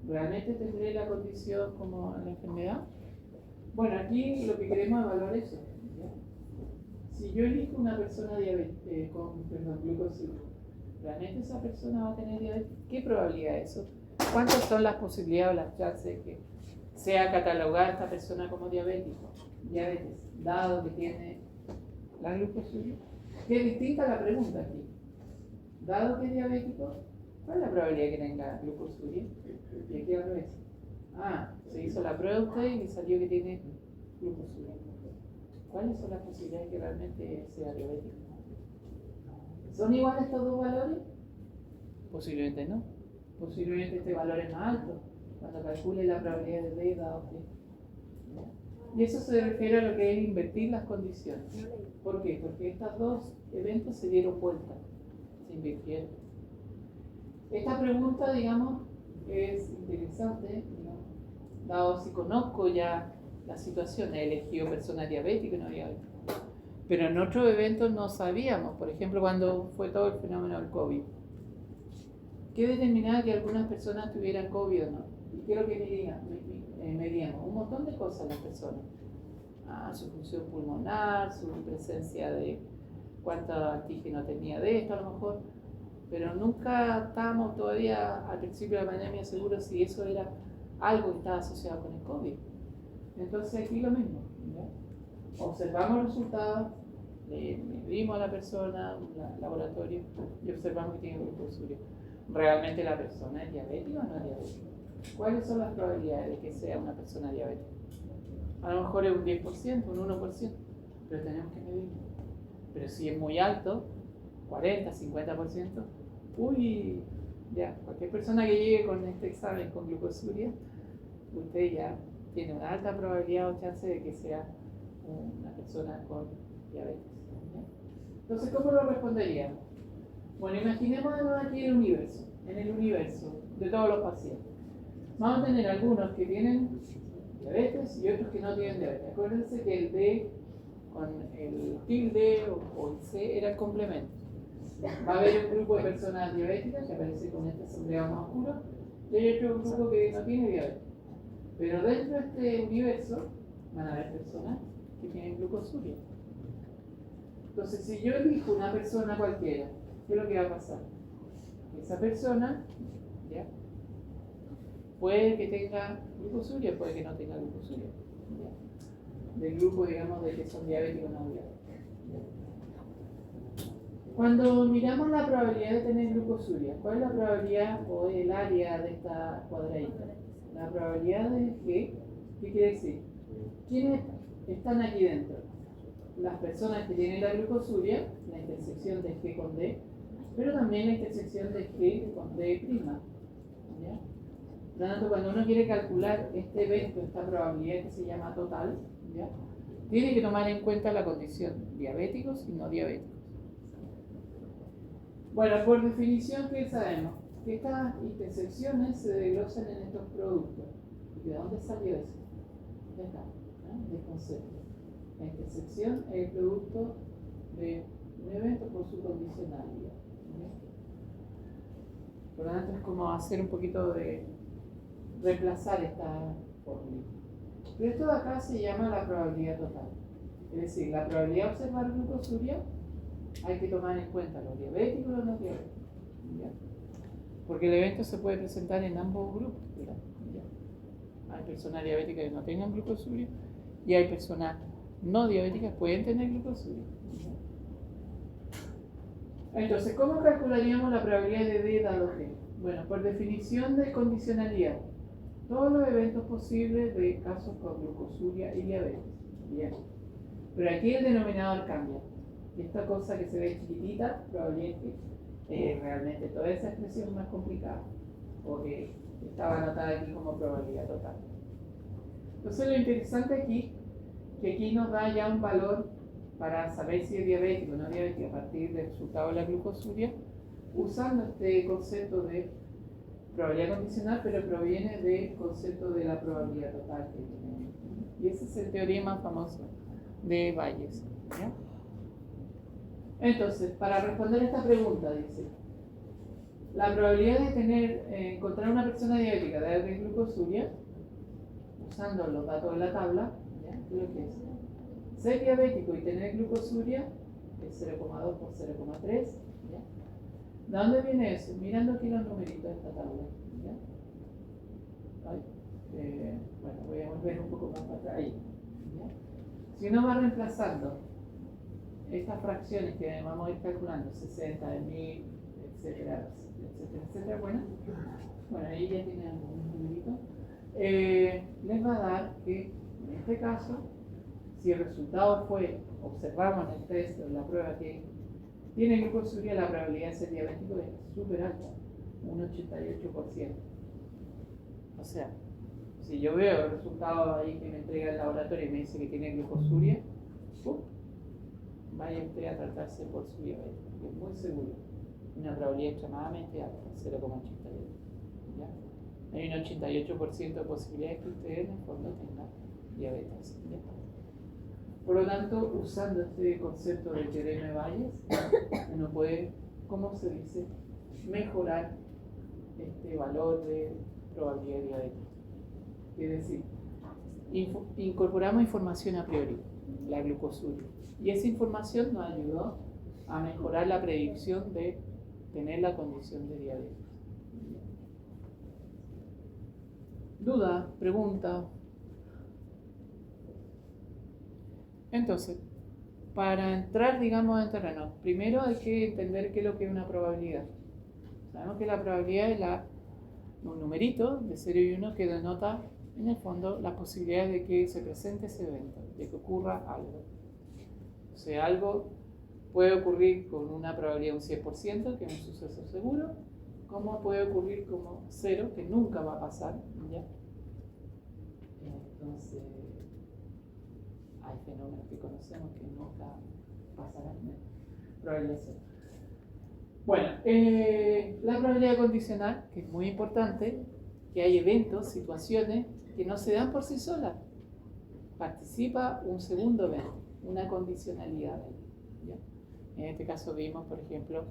¿realmente tendré la condición como la enfermedad? Bueno, aquí lo que queremos es evaluar eso, ¿ya? Si yo elijo una persona con glucosuria, ¿realmente esa persona va a tener diabetes? ¿Qué probabilidad es eso? ¿Cuántas son las posibilidades o las chances de que sea catalogada esta persona como diabetes, dado que tiene la glucosuria? Que es distinta la pregunta aquí. Dado que es diabético, ¿cuál es la probabilidad de que tenga glucosuria? Y aquí al revés. Se hizo la prueba usted y le salió que tiene glucosuria. ¿Cuáles son las posibilidades de que realmente sea diabético? ¿Son iguales estos dos valores? Posiblemente no. Posiblemente este valor es más alto cuando calcule la probabilidad de B dado que. Y eso se refiere a lo que es invertir las condiciones. ¿Por qué? Porque estos dos eventos se dieron vuelta, se invirtieron. Esta pregunta, digamos, es interesante, digamos, dado si conozco ya la situación, he elegido personas diabéticas y no diabéticas. Pero en otros eventos no sabíamos, por ejemplo, cuando fue todo el fenómeno del COVID. ¿Qué determinaba que algunas personas tuvieran COVID o no? ¿Y qué es lo que medíamos? Un montón de cosas en las personas. Su función pulmonar, su presencia de cuánto antígeno tenía de esto a lo mejor. pero nunca estábamos todavía al principio de la pandemia seguros si eso era algo que estaba asociado con el COVID. Entonces aquí lo mismo, ¿ya? Observamos los resultados, le medimos a la persona, un laboratorio, y observamos que tiene glucosuria. ¿Realmente la persona es diabética o no es diabética? ¿Cuáles son las probabilidades de que sea una persona diabética? A lo mejor es un 10%, un 1%, pero tenemos que medirlo. Pero si es muy alto, 40, 50%, uy, ya, cualquier persona que llegue con este examen con glucosuria, usted ya tiene una alta probabilidad o chance de que sea una persona con diabetes. ¿Ya? Entonces, ¿cómo lo responderíamos? Bueno, imaginemos aquí el universo, en el universo de todos los pacientes. Vamos a tener algunos que tienen diabetes y otros que no tienen diabetes. Acuérdense que el D con el tilde o el C era el complemento. Va a haber un grupo de personas diabéticas que aparece con este sombreado más oscuro y hay otro grupo que no tiene diabetes. Pero dentro de este universo van a haber personas que tienen glucosuria. Entonces, si yo elijo una persona cualquiera, ¿qué es lo que va a pasar? Esa persona, ¿ya? Puede que tenga glucosuria, puede que no tenga glucosuria. ¿Ya? Del grupo, digamos, de que son diabéticos o no diabéticos. Cuando miramos la probabilidad de tener glucosuria, ¿cuál es la probabilidad o el área de esta cuadradita? La probabilidad de G, ¿qué quiere decir? ¿Quiénes están aquí dentro? Las personas que tienen la glucosuria, la intersección de G con D, pero también la intersección de G con D'. ¿Ya? Por lo tanto, cuando uno quiere calcular este evento, esta probabilidad que se llama total, ¿ya? Tiene que tomar en cuenta la condición diabéticos y no diabéticos. Bueno, por definición, ¿qué sabemos? Que estas intersecciones se desglosan en estos productos. ¿Y de dónde salió eso? De acá, ¿no? Del concepto. La intersección es el producto de un evento por su condicionalidad. ¿Sí? Por lo tanto, es como hacer un poquito de reemplazar esta fórmula. Pero esto de acá se llama la probabilidad total. Es decir, la probabilidad de observar glucosuria hay que tomar en cuenta los diabéticos y los no diabéticos. ¿Ya? Porque el evento se puede presentar en ambos grupos. ¿Verdad? ¿Ya? Hay personas diabéticas que no tengan glucosuria y hay personas no diabéticas que pueden tener glucosuria. ¿Ya? Entonces, ¿cómo calcularíamos la probabilidad de D dado G? Bueno, por definición de condicionalidad, todos los eventos posibles de casos con glucosuria y diabetes. Bien. Pero aquí el denominador cambia. Y esta cosa que se ve chiquitita, probablemente realmente toda esa expresión es más complicada, o que estaba anotada aquí como probabilidad total. Entonces lo interesante aquí, que aquí nos da ya un valor para saber si es diabético o no diabético a partir del resultado de la glucosuria, usando este concepto de probabilidad condicional, pero proviene del concepto de la probabilidad total que tenemos. Y ese es el teorema famoso de Bayes. ¿Ya? Entonces, para responder esta pregunta, dice, la probabilidad de encontrar una persona diabética de glucosuria, usando los datos de la tabla, ¿ya? ¿Qué es lo que es? Ser diabético y tener glucosuria es 0,2 por 0,3. ¿Ya? ¿De dónde viene eso? Mirando aquí los numeritos de esta tabla. ¿Ya? Bueno, voy a volver un poco más para atrás. Ahí. ¿Ya? Si uno va reemplazando estas fracciones que vamos a ir calculando, 60, 1000, etcétera, etcétera, etcétera, bueno, ahí ya tienen algunos numeritos, les va a dar que en este caso, si el resultado fue, observamos en el test o en la prueba que tiene glucosuria, la probabilidad de ser diabético es súper alta, un 88%. O sea, si yo veo el resultado ahí que me entrega el laboratorio y me dice que tiene glucosuria, vaya usted a tratarse por su diabetes, porque es muy seguro. Una probabilidad extremadamente alta, 0,88. ¿Ya? Hay un 88% de posibilidades que usted en el fondo tenga diabetes. ¿Ya? Por lo tanto, usando este concepto del teorema de Bayes, uno puede, ¿cómo se dice?, mejorar este valor de probabilidad de diabetes. Es decir, incorporamos información a priori, la glucosuria. Y esa información nos ayudó a mejorar la predicción de tener la condición de diabetes. ¿Duda? ¿Pregunta? Entonces, para entrar, digamos, en terreno, primero hay que entender qué es lo que es una probabilidad. Sabemos que la probabilidad es un numerito de 0 y 1 que denota, en el fondo, la posibilidad de que se presente ese evento, de que ocurra algo. O sea, algo puede ocurrir con una probabilidad de un 100%, que es un suceso seguro, como puede ocurrir como 0, que nunca va a pasar, ¿ya? Entonces, hay fenómenos que conocemos que nunca pasarán, probabilidad 0. Bueno, la probabilidad condicional, que es muy importante, que hay eventos, situaciones que no se dan por sí solas. Participa un segundo evento, una condicionalidad. ¿Ya? En este caso vimos, por ejemplo,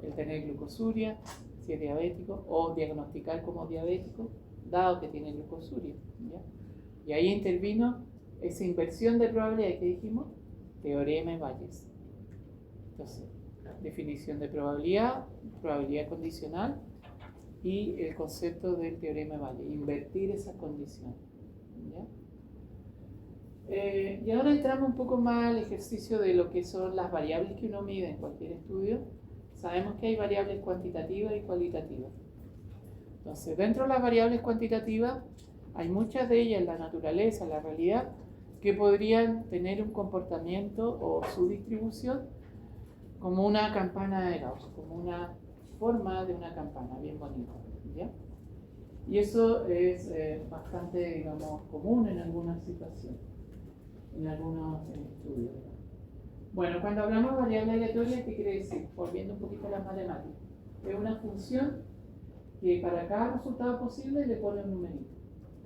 el tener glucosuria, si es diabético, o diagnosticar como diabético, dado que tiene glucosuria. ¿Ya? Y ahí intervino esa inversión de probabilidad que dijimos, teorema de Bayes. Entonces, definición de probabilidad, probabilidad condicional y el concepto del teorema de Bayes, invertir esa condición. ¿Ya? Y ahora entramos un poco más al ejercicio de lo que son las variables que uno mide en cualquier estudio. Sabemos que hay variables cuantitativas y cualitativas. Entonces, dentro de las variables cuantitativas, hay muchas de ellas en la naturaleza, en la realidad, que podrían tener un comportamiento o su distribución como una campana de Gauss, como una forma de una campana, bien bonita, ¿ya? Y eso es bastante, digamos, común en algunas situaciones, en algunos estudios. Bueno, cuando hablamos de variable aleatoria, ¿qué quiere decir? Volviendo un poquito a las matemáticas. Es una función que para cada resultado posible le pone un numerito.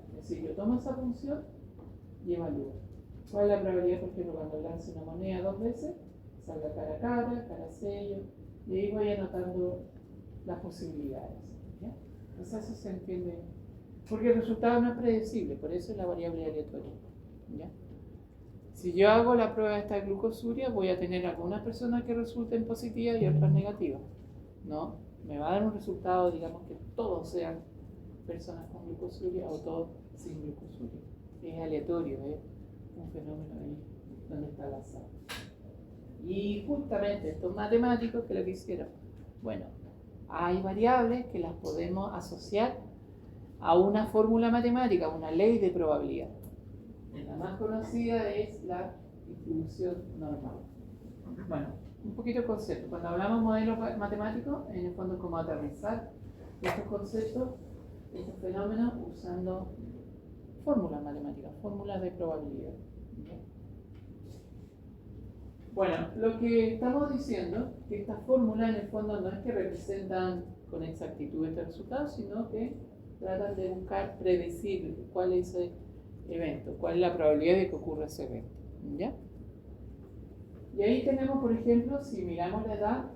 Es decir, yo tomo esa función y evalúo. ¿Cuál es la probabilidad, por ejemplo, cuando lance una moneda 2 veces? Salga cara a cara, cara a sello, y ahí voy anotando las posibilidades. ¿Ya? Entonces eso se entiende, porque el resultado no es predecible, por eso es la variable aleatoria. ¿Ya? Si yo hago la prueba de esta glucosuria, voy a tener algunas personas que resulten positivas y otras negativas. ¿No? Me va a dar un resultado, digamos, que todos sean personas con glucosuria o todos sin glucosuria. Es aleatorio, ¿eh? Un fenómeno ahí donde está el azar. Y justamente estos matemáticos que lo que hicieron, bueno, hay variables que las podemos asociar a una fórmula matemática, a una ley de probabilidad. La más conocida es la distribución normal. Bueno, un poquito el concepto. Cuando hablamos de modelos matemáticos, en el fondo es como aterrizar estos conceptos, estos fenómenos, usando fórmulas matemáticas, fórmulas de probabilidad. Bueno, lo que estamos diciendo, que estas fórmulas en el fondo no es que representan con exactitud este resultado, sino que tratan de buscar predecir cuál es ese evento, cuál es la probabilidad de que ocurra ese evento. ¿Ya? Y ahí tenemos, por ejemplo, si miramos la edad,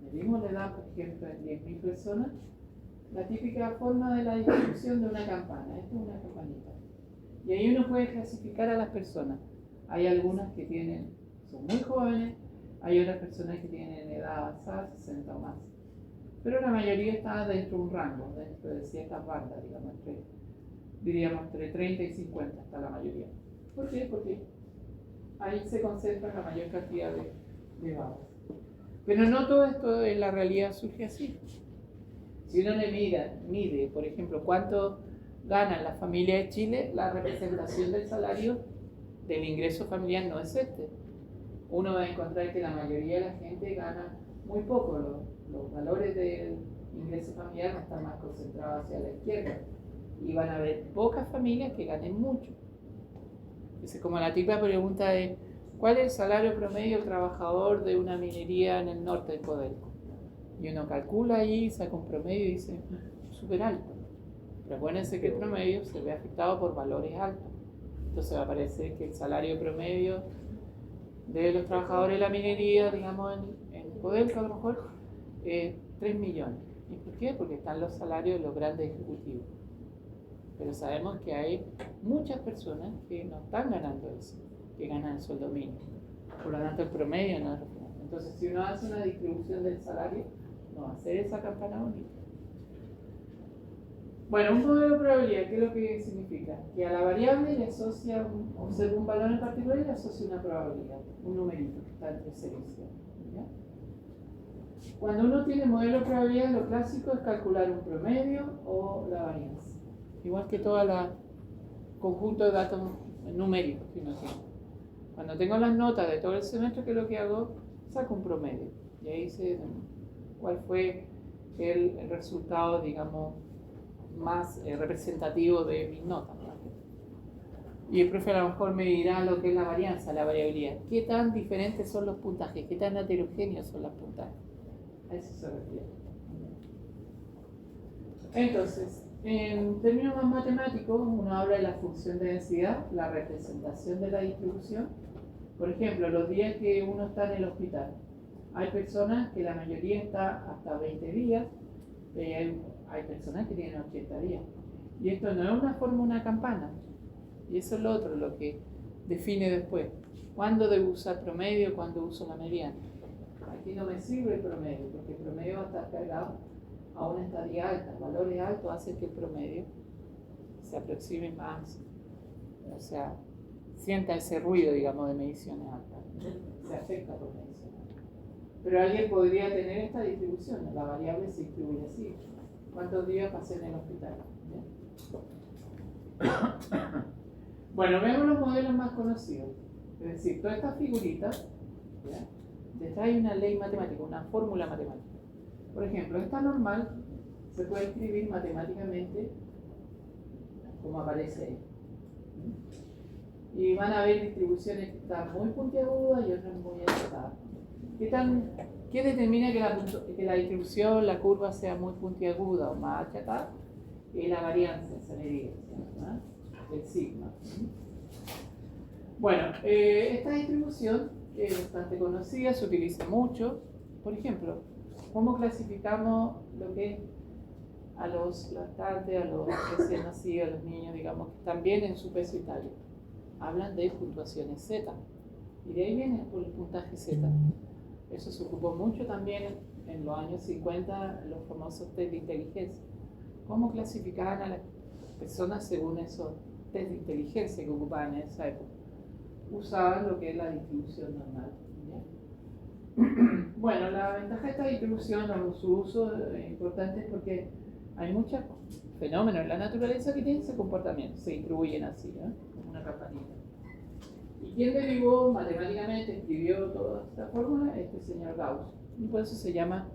medimos la edad, por ejemplo, en 10.000 personas, la típica forma de la distribución de una campana. Esta es una campanita. Y ahí uno puede clasificar a las personas. Hay algunas que son muy jóvenes, hay otras personas que tienen edad avanzada, 60 o más. Pero la mayoría está dentro de un rango, dentro de ciertas bandas, digamos, entre 30 y 50 está la mayoría. ¿Por qué? Porque ahí se concentra la mayor cantidad de bandas. Pero no todo esto en la realidad surge así. Si uno le mide, por ejemplo, cuánto ganan las familias de Chile, la representación del salario del ingreso familiar no es este. Uno va a encontrar que la mayoría de la gente gana muy poco. Los valores del ingreso familiar están más concentrados hacia la izquierda. Y van a haber pocas familias que ganen mucho. Es como la típica pregunta de ¿cuál es el salario promedio del trabajador de una minería en el norte de Codelco? Y uno calcula ahí, saca un promedio y dice, súper alto. Pero acuérdense que el promedio se ve afectado por valores altos. Entonces va a aparecer que el salario promedio de los trabajadores de la minería, digamos, en Codelco a lo mejor, 3 millones. ¿Y por qué? Porque están los salarios de los grandes ejecutivos. Pero sabemos que hay muchas personas que no están ganando eso, que ganan el sueldo mínimo. Por lo tanto, el promedio no es referente. Entonces, si uno hace una distribución del salario, no va a ser esa campana bonita. Bueno, un modelo de probabilidad, ¿qué es lo que significa? Que a la variable le asocia, observa un valor en particular y le asocia una probabilidad, un numerito que está entre 0 y 100. ¿Ya? Cuando uno tiene modelo de probabilidad, lo clásico es calcular un promedio o la varianza. Igual que todo el conjunto de datos numéricos que uno tiene. Cuando tengo las notas de todo el semestre, ¿qué es lo que hago? Saco un promedio. Y ahí sé cuál fue el resultado, digamos, más representativo de mis notas, ¿no? Y el profe a lo mejor me dirá lo que es la varianza, la variabilidad. ¿Qué tan diferentes son los puntajes? ¿Qué tan heterogéneos son los puntajes? A eso se refiere. Entonces, en términos más matemáticos, uno habla de la función de densidad, la representación de la distribución. Por ejemplo, los días que uno está en el hospital. Hay personas que la mayoría está hasta 20 días, hay personas que tienen 80 días. Y esto no es una forma, una campana. Y eso es lo otro, lo que define después. ¿Cuándo debo usar promedio? ¿Cuándo uso la mediana? Aquí no me sirve el promedio, porque el promedio va a estar cargado a una estadía alta. Valores altos hacen que el promedio se aproxime más, o sea, sienta ese ruido, digamos, de mediciones altas. Se afecta por mediciones altas. Pero alguien podría tener esta distribución, la variable se distribuye así. ¿Cuántos días pasé en el hospital? ¿Bien? Bueno, vemos los modelos más conocidos. Es decir, todas estas figuritas, ¿ya? Detrás hay una ley matemática, una fórmula matemática. Por ejemplo, esta normal se puede escribir matemáticamente como aparece ahí. Y van a haber distribuciones que están muy puntiagudas y otras muy achatadas. ¿Qué determina que la distribución, la curva sea muy puntiaguda o más achatada? Es la varianza, esa medida, ¿no? El sigma. Bueno, esta distribución es bastante conocida, se utiliza mucho. Por ejemplo, ¿cómo clasificamos lo que es a los lactantes, a los recién nacidos, a los niños, digamos, que están bien en su peso y talla? Hablan de puntuaciones Z. Y de ahí viene el puntaje Z. Eso se ocupó mucho también en los años 50, los famosos test de inteligencia. ¿Cómo clasificaban a las personas según esos test de inteligencia que ocupaban en esa época? Usaban lo que es la distribución normal. ¿Ya? Bueno, la ventaja de esta distribución o su uso es importante porque hay muchos fenómenos en la naturaleza que tienen ese comportamiento, se distribuyen así, ¿no? Como una campanita. ¿Y quién derivó matemáticamente, escribió toda esta fórmula? Este señor Gauss. Y por eso se llama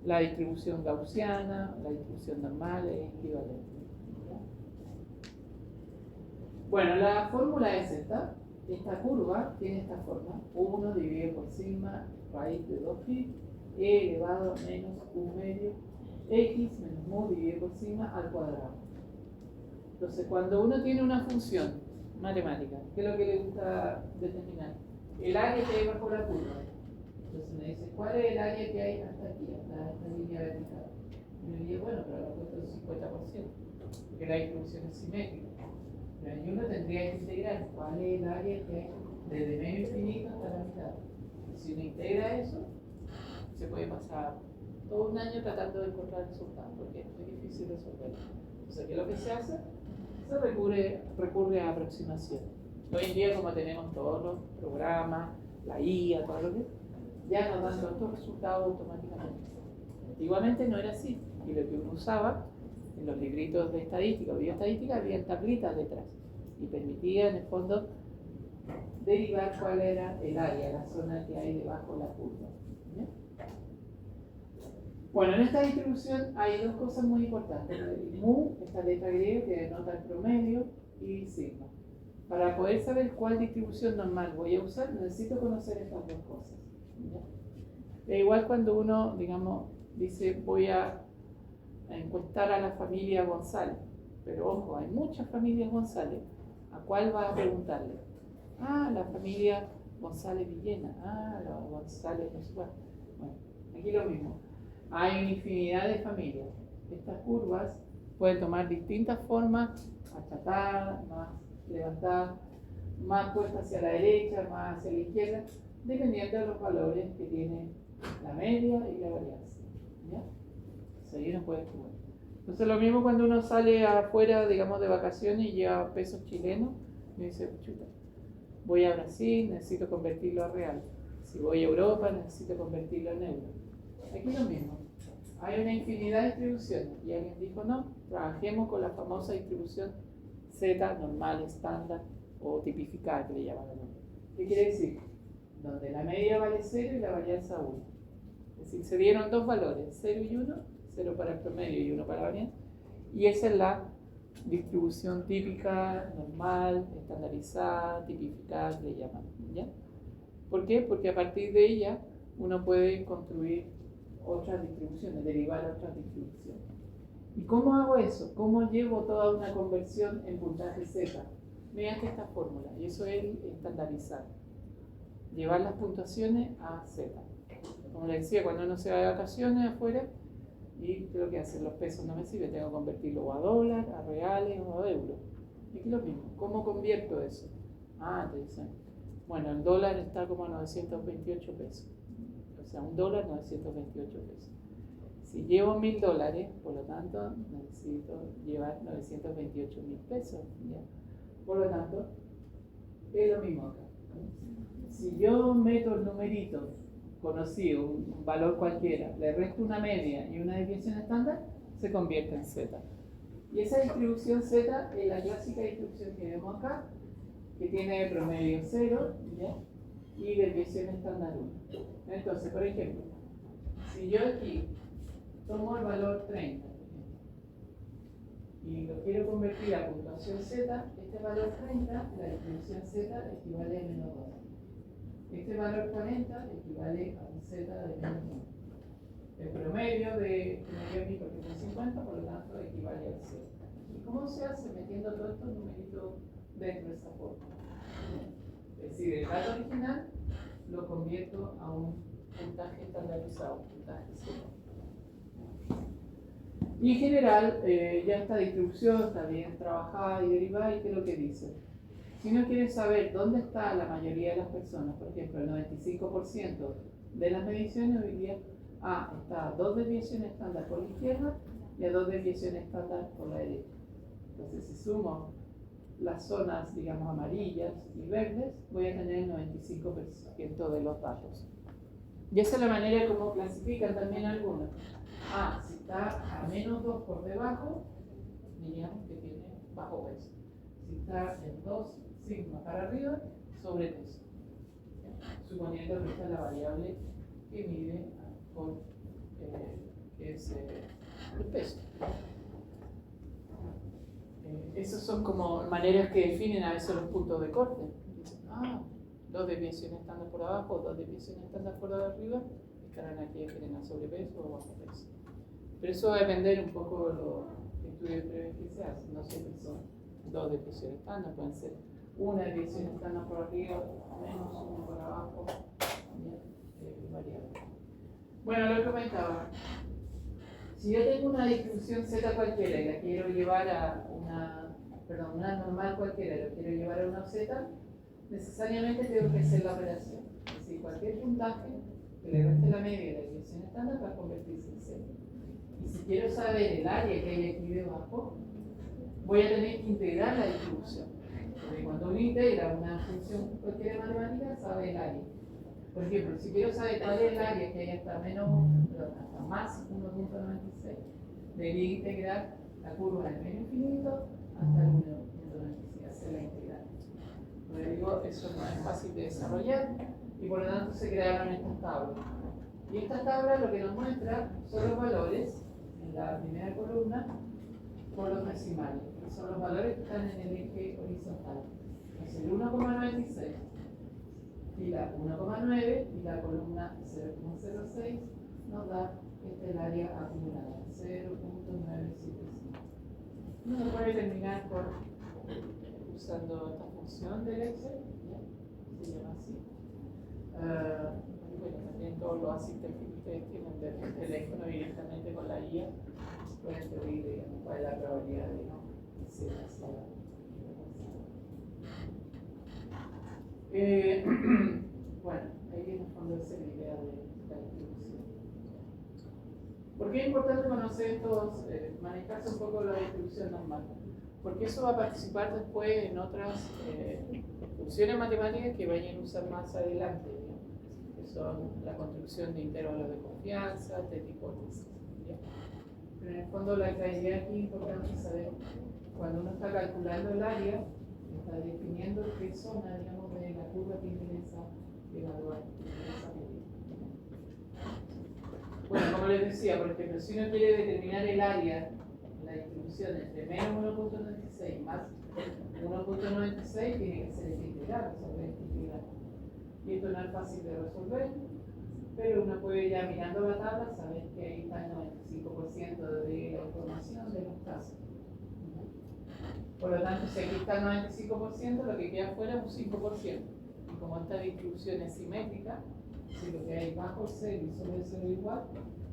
la distribución gaussiana, la distribución normal es equivalente. Bueno, la fórmula es esta. Esta curva tiene esta forma: 1 dividido por sigma raíz de 2pi, e elevado a menos 1 medio, x menos mu dividido por sigma al cuadrado. Entonces, cuando uno tiene una función matemática, ¿qué es lo que le gusta determinar? El área que hay bajo la curva. Entonces me dice, ¿cuál es el área que hay hasta aquí, hasta esta línea vertical? Y me dice, bueno, pero lo he puesto el 50%, porque la distribución es simétrica. Pero yo no tendría que integrar cuál es el área que hay desde medio infinito hasta la mitad. Y si uno integra eso, se puede pasar todo un año tratando de encontrar resultados, porque es muy difícil resolverlo. Entonces, ¿qué es lo que se hace? Se recurre a aproximación. Hoy en día, como tenemos todos los programas, la IA, todo lo que ya nos dan todos los resultados automáticamente. Antiguamente no era así, y lo que uno usaba en los libritos de estadística o bioestadística había tablitas detrás y permitía en el fondo derivar cuál era el área, la zona que hay debajo de la curva. ¿Bien? Bueno, en esta distribución hay dos cosas muy importantes: mu, esta letra griega que denota el promedio, y sigma. Para poder saber cuál distribución normal voy a usar, necesito conocer estas dos cosas. ¿Ya? Igual cuando uno, digamos, dice voy a encuestar a la familia González, pero ojo, hay muchas familias González. ¿A cuál va a preguntarle? Ah, la familia González Villena. Ah, la González no sé cuál. Bueno, aquí lo mismo. Hay una infinidad de familias. Estas curvas pueden tomar distintas formas: achatadas, más levantadas, más puestas hacia la derecha, más hacia la izquierda, dependiendo de los valores que tiene la media y la varianza. ¿Ya? Ahí no puedes comer. Entonces lo mismo cuando uno sale afuera, digamos, de vacaciones y lleva pesos chilenos, me dice, chuta, voy a Brasil, necesito convertirlo a real. Si voy a Europa, necesito convertirlo en euro. Aquí lo mismo. Hay una infinidad de distribuciones y alguien dijo, no, trabajemos con la famosa distribución Z, normal, estándar o tipificada, que le llaman. ¿Qué quiere decir? Donde la media vale 0 y la varianza 1. Es decir, se dieron dos valores, 0 y 1, 0 para el promedio y 1 para la varianza. Y esa es la distribución típica, normal, estandarizada, tipificada, le llaman. ¿Ya? ¿Por qué? Porque a partir de ella uno puede construir otras distribuciones, derivar otras distribuciones. ¿Y cómo hago eso? ¿Cómo llevo toda una conversión en puntaje Z? Mediante esta fórmula. Y eso es estandarizar. Llevar las puntuaciones a Z. Como les decía, cuando uno se va de vacaciones afuera, y creo que hacer los pesos no me sirve, tengo que convertirlo o a dólar, a reales o a euros. Y aquí lo mismo. ¿Cómo convierto eso? Te dicen, bueno, el dólar está como a 928 pesos. O sea, un dólar, 928 pesos. Si llevo $1000, por lo tanto, necesito llevar 928.000 pesos. ¿Ya? Por lo tanto, es lo mismo acá. Si yo meto el numerito conocido, un valor cualquiera, le resto una media y una desviación estándar, se convierte en Z. Y esa distribución Z es la clásica distribución que vemos acá, que tiene promedio 0, ¿ya? Y desviación estándar 1. Entonces, por ejemplo, si yo aquí tomo el valor 30 y lo quiero convertir a puntuación Z, este valor 30, la distribución Z equivale a menos 2. Este valor 40 equivale a un Z de menos 1. El promedio de que me dio a mí porque fue 50, por lo tanto, equivale al 0. ¿Y cómo se hace? Metiendo todos estos numeritos dentro de esa forma. Es decir, el dato original lo convierto a un puntaje estandarizado, puntaje 0. Y en general, ya esta distribución está bien trabajada y derivada, y ¿qué es lo que dice? Si uno quiere saber dónde está la mayoría de las personas, por ejemplo, el 95% de las mediciones hoy día, está a 2 desviaciones estándar por la izquierda y a 2 desviaciones estándar por la derecha. Entonces, si sumo las zonas, digamos, amarillas y verdes, voy a tener el 95% de los datos. Y esa es la manera como clasifican también algunos. Si está a menos 2 por debajo, diríamos que tiene bajo peso. Si está en 2 sigma para arriba, sobrepeso. Suponiendo que esta es la variable que mide con el peso. Esas son como maneras que definen a veces los puntos de corte. Dicen, 2 desviaciones estándar por abajo, 2 desviaciones estándar por arriba, estarán aquí a generar sobrepeso o bajo peso. Pero eso va a depender un poco de los estudios previos que se hacen. No siempre son 2 desviaciones estándar, pueden ser una desviación estándar por arriba, menos una por abajo, variable. Bueno, lo que comentaba. Si yo tengo una distribución Z cualquiera y la quiero llevar a una normal cualquiera y la quiero llevar a una Z, necesariamente tengo que hacer la operación. Es decir, cualquier puntaje que le reste la media de la desviación estándar va a convertirse en Z. Y si quiero saber el área que hay aquí debajo, voy a tener que integrar la distribución. Porque cuando uno integra una función cualquiera matemática, sabe el área. Por ejemplo, si quiero saber cuál es el área que hay hasta más 1.96, debería integrar la curva del medio infinito hasta el 1.96, hacer la integral. Como digo, eso no es fácil de desarrollar y por lo tanto se crearon estas tablas. Y estas tablas lo que nos muestra son los valores en la primera columna por los decimales, que son los valores que están en el eje horizontal. Entonces el 1,96 y la 1,9 y la columna 0,06 nos da el área acumulada, 0.975. Uno puede terminar usando esta función del Excel, ¿ya? Se llama así. Bueno, también todos los asistentes que ustedes tienen del teléfono, evidentemente con la guía, pueden pedir, digamos, cuál es la probabilidad de no ser así. Bueno, ahí en el fondo esa es la idea de la distribución. es importante conocer estos, manejarse un poco la distribución normal, porque eso va a participar después en otras funciones matemáticas que vayan a usar más adelante, ¿ya? Que son la construcción de intervalos de confianza, test hipótesis. Pero en el fondo la idea aquí es importante saber, cuando uno está calculando el área, está definiendo qué zona, digamos, de la curva que interesa evaluar. Bueno, como les decía, por ejemplo, si uno quiere determinar el área, la distribución entre menos 1.96 más 1.96, tiene que ser esta integral, resolver esta integral. Y esto no es fácil de resolver, pero uno puede, ya mirando la tabla, saber que ahí está el 95% de la información de los casos. Por lo tanto, si aquí está el 95%, lo que queda afuera es un 5%. Y como esta distribución es simétrica, si lo que hay bajo el 0 y sobre el 0 igual,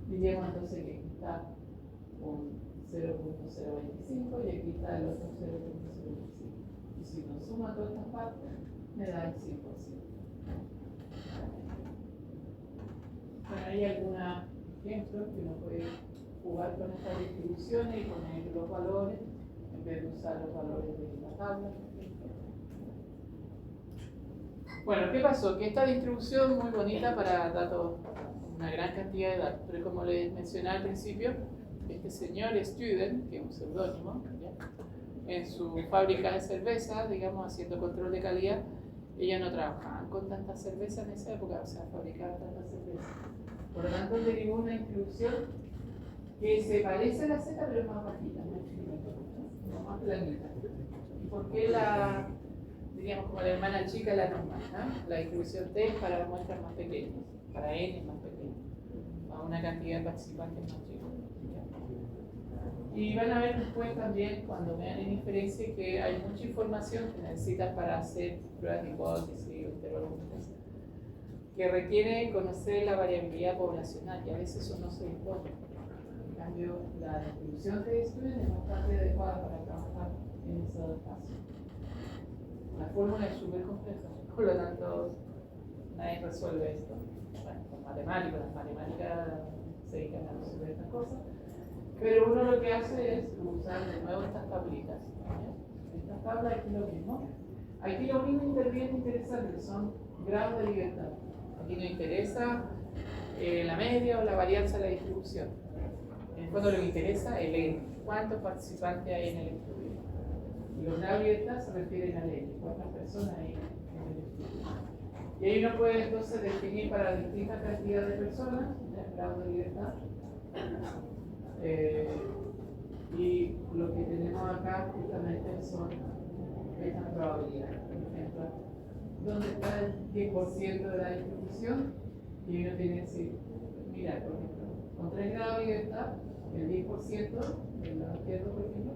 diríamos entonces que aquí está un 0.025 y aquí está el otro 0.025. Y si uno suma todas estas partes, me da el 100%. Bueno, hay algunos ejemplos que uno puede jugar con estas distribuciones y poner los valores en vez de usar los valores de la tabla. Bueno, ¿qué pasó? Que esta distribución muy bonita para datos, una gran cantidad de datos, pero como les mencioné al principio, este señor Student, que es un seudónimo, en su fábrica de cerveza, digamos, haciendo control de calidad, ellos no trabajaban con tanta cerveza en esa época, o sea, fabricaban tanta cerveza. Por lo tanto, derivó una distribución que se parece a la Z, pero es más bajita, más chiquita, más planita. ¿Y por qué la, diríamos, como la hermana chica, la normal, ¿no? La distribución T es para muestras más pequeñas, para N más pequeñas, a una cantidad de participantes más chicos. Y van a ver después también, cuando vean en inferencia, que hay mucha información que necesitan para hacer pruebas de hipótesis o intervalos que requiere conocer la variabilidad poblacional, y a veces eso no se dispone. En cambio, la distribución de estudios es bastante adecuada para trabajar en esos casos. La fórmula es súper compleja, por lo tanto, nadie resuelve esto. Bueno, con matemáticas, las matemáticas se dedican a resolver estas cosas, pero uno lo que hace es usar de nuevo estas tablitas. Estas tablas aquí lo mismo. Aquí lo mismo interviene interesante, son grados de libertad. Aquí nos interesa la media o la varianza de la distribución. En el fondo lo que interesa es el N, cuántos participantes hay en el estudio. Y los grados de libertad se refieren al N, cuántas personas hay en el estudio. Y ahí uno puede entonces definir para distintas cantidades de personas el grado de libertad. Y lo que tenemos acá justamente son estas probabilidades. Por ejemplo, ¿dónde está el 10% de la distribución? Y uno tiene que decir, mira, por ejemplo, con 3 grados de libertad, el 10% del lado izquierdo, por ejemplo,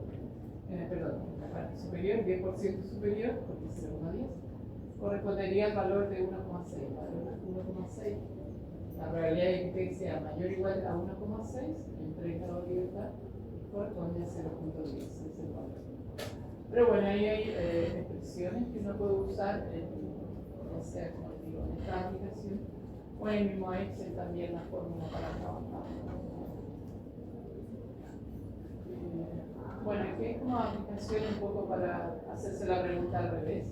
perdón, en la parte superior, el 10% superior, porque es 0,10, correspondería al valor de 1,6. El valor de 1,6, la probabilidad de que sea mayor o igual a 1,6 en 3 grados de libertad corresponde a 0,10, es el valor. Pero bueno, ahí hay expresiones que uno puede usar, ya sea, como les digo, en esta aplicación o en el mismo Excel también la fórmula para trabajar. Bueno, aquí es como aplicación un poco para hacerse la pregunta al revés.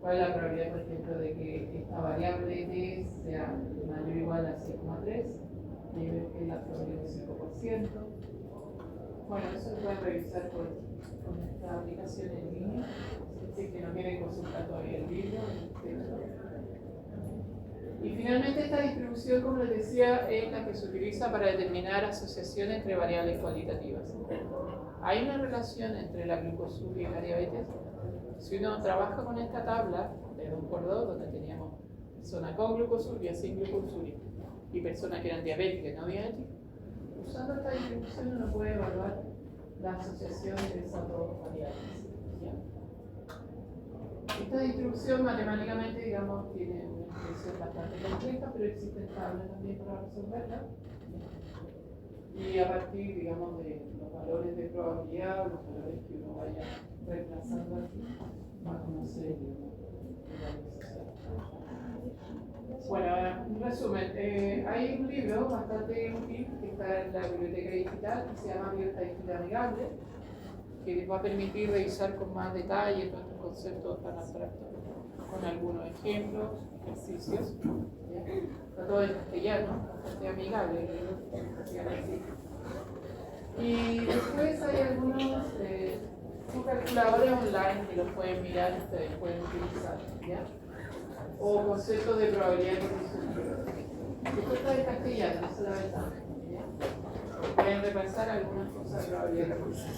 ¿Cuál es la probabilidad, por ejemplo, de que esta variable t sea mayor o igual a 6,3? Y ver que la probabilidad es 5%. Bueno, eso lo pueden revisar con esta aplicación en línea. Si es que no quieren consultar todavía el libro. Y finalmente esta distribución, como les decía, es la que se utiliza para determinar asociaciones entre variables cualitativas. Hay una relación entre la glucosuria y la diabetes. Si uno trabaja con esta tabla de 2×2, donde teníamos personas con glucosuria, sin glucosuria, y personas que eran diabéticas y no diabéticas, usando esta distribución uno puede evaluar la asociación de esas dos variables. ¿Ya? Esta distribución matemáticamente, digamos, tiene una expresión bastante compleja, pero existen tablas también para resolverla. Y a partir, digamos, de los valores de probabilidad o los valores que uno vaya reemplazando aquí, va a conocer, digamos, el valor social. Bueno, en resumen, hay un libro bastante útil que está en la biblioteca digital que se llama Bioestadística Amigable, que les va a permitir revisar con más detalle todos estos conceptos tan abstractos, con algunos ejemplos, ejercicios. ¿Ya? Está todo en castellano, bastante amigable, y después hay algunos calculadores online que los pueden mirar y ustedes pueden utilizar, ¿ya? O conceptos de probabilidad de corrección. Esto está en castellano, esa es la ventaja. Pueden repasar algunas cosas de probabilidad de corrección.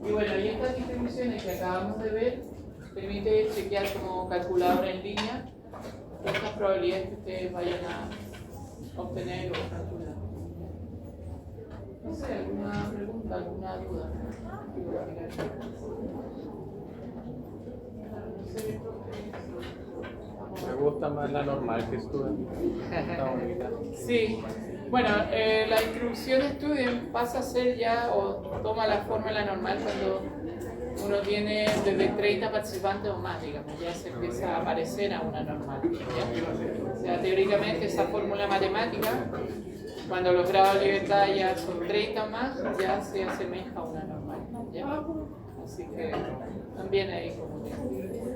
Y bueno, y estas distribuciones que acabamos de ver permite chequear como calculadora en línea estas probabilidades que ustedes vayan a obtener o calcular. No sé, ¿alguna pregunta, alguna duda? Me gusta más la normal que Student. Está bonita. Sí, bueno, la distribución Student pasa a ser ya, o toma la fórmula normal cuando uno tiene desde 30 participantes o más, digamos, ya se empieza a parecer a una normal. ¿Ya? O sea, teóricamente esa fórmula matemática, cuando los grados de libertad ya son 30 o más, ya se asemeja a una normal. ¿Ya? Así que también ahí como que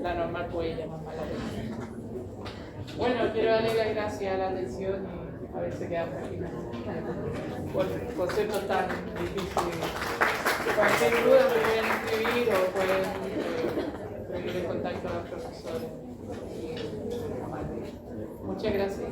la normal puede llamar más la atención. Bueno, quiero darle las gracias a la atención y a ver si quedamos aquí por conceptos tan difíciles. Cualquier duda me pueden escribir o pueden poner en contacto a los profesores. Muchas gracias.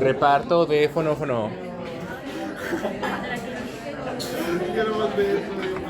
Reparto de fonófono. Quiero más de eso.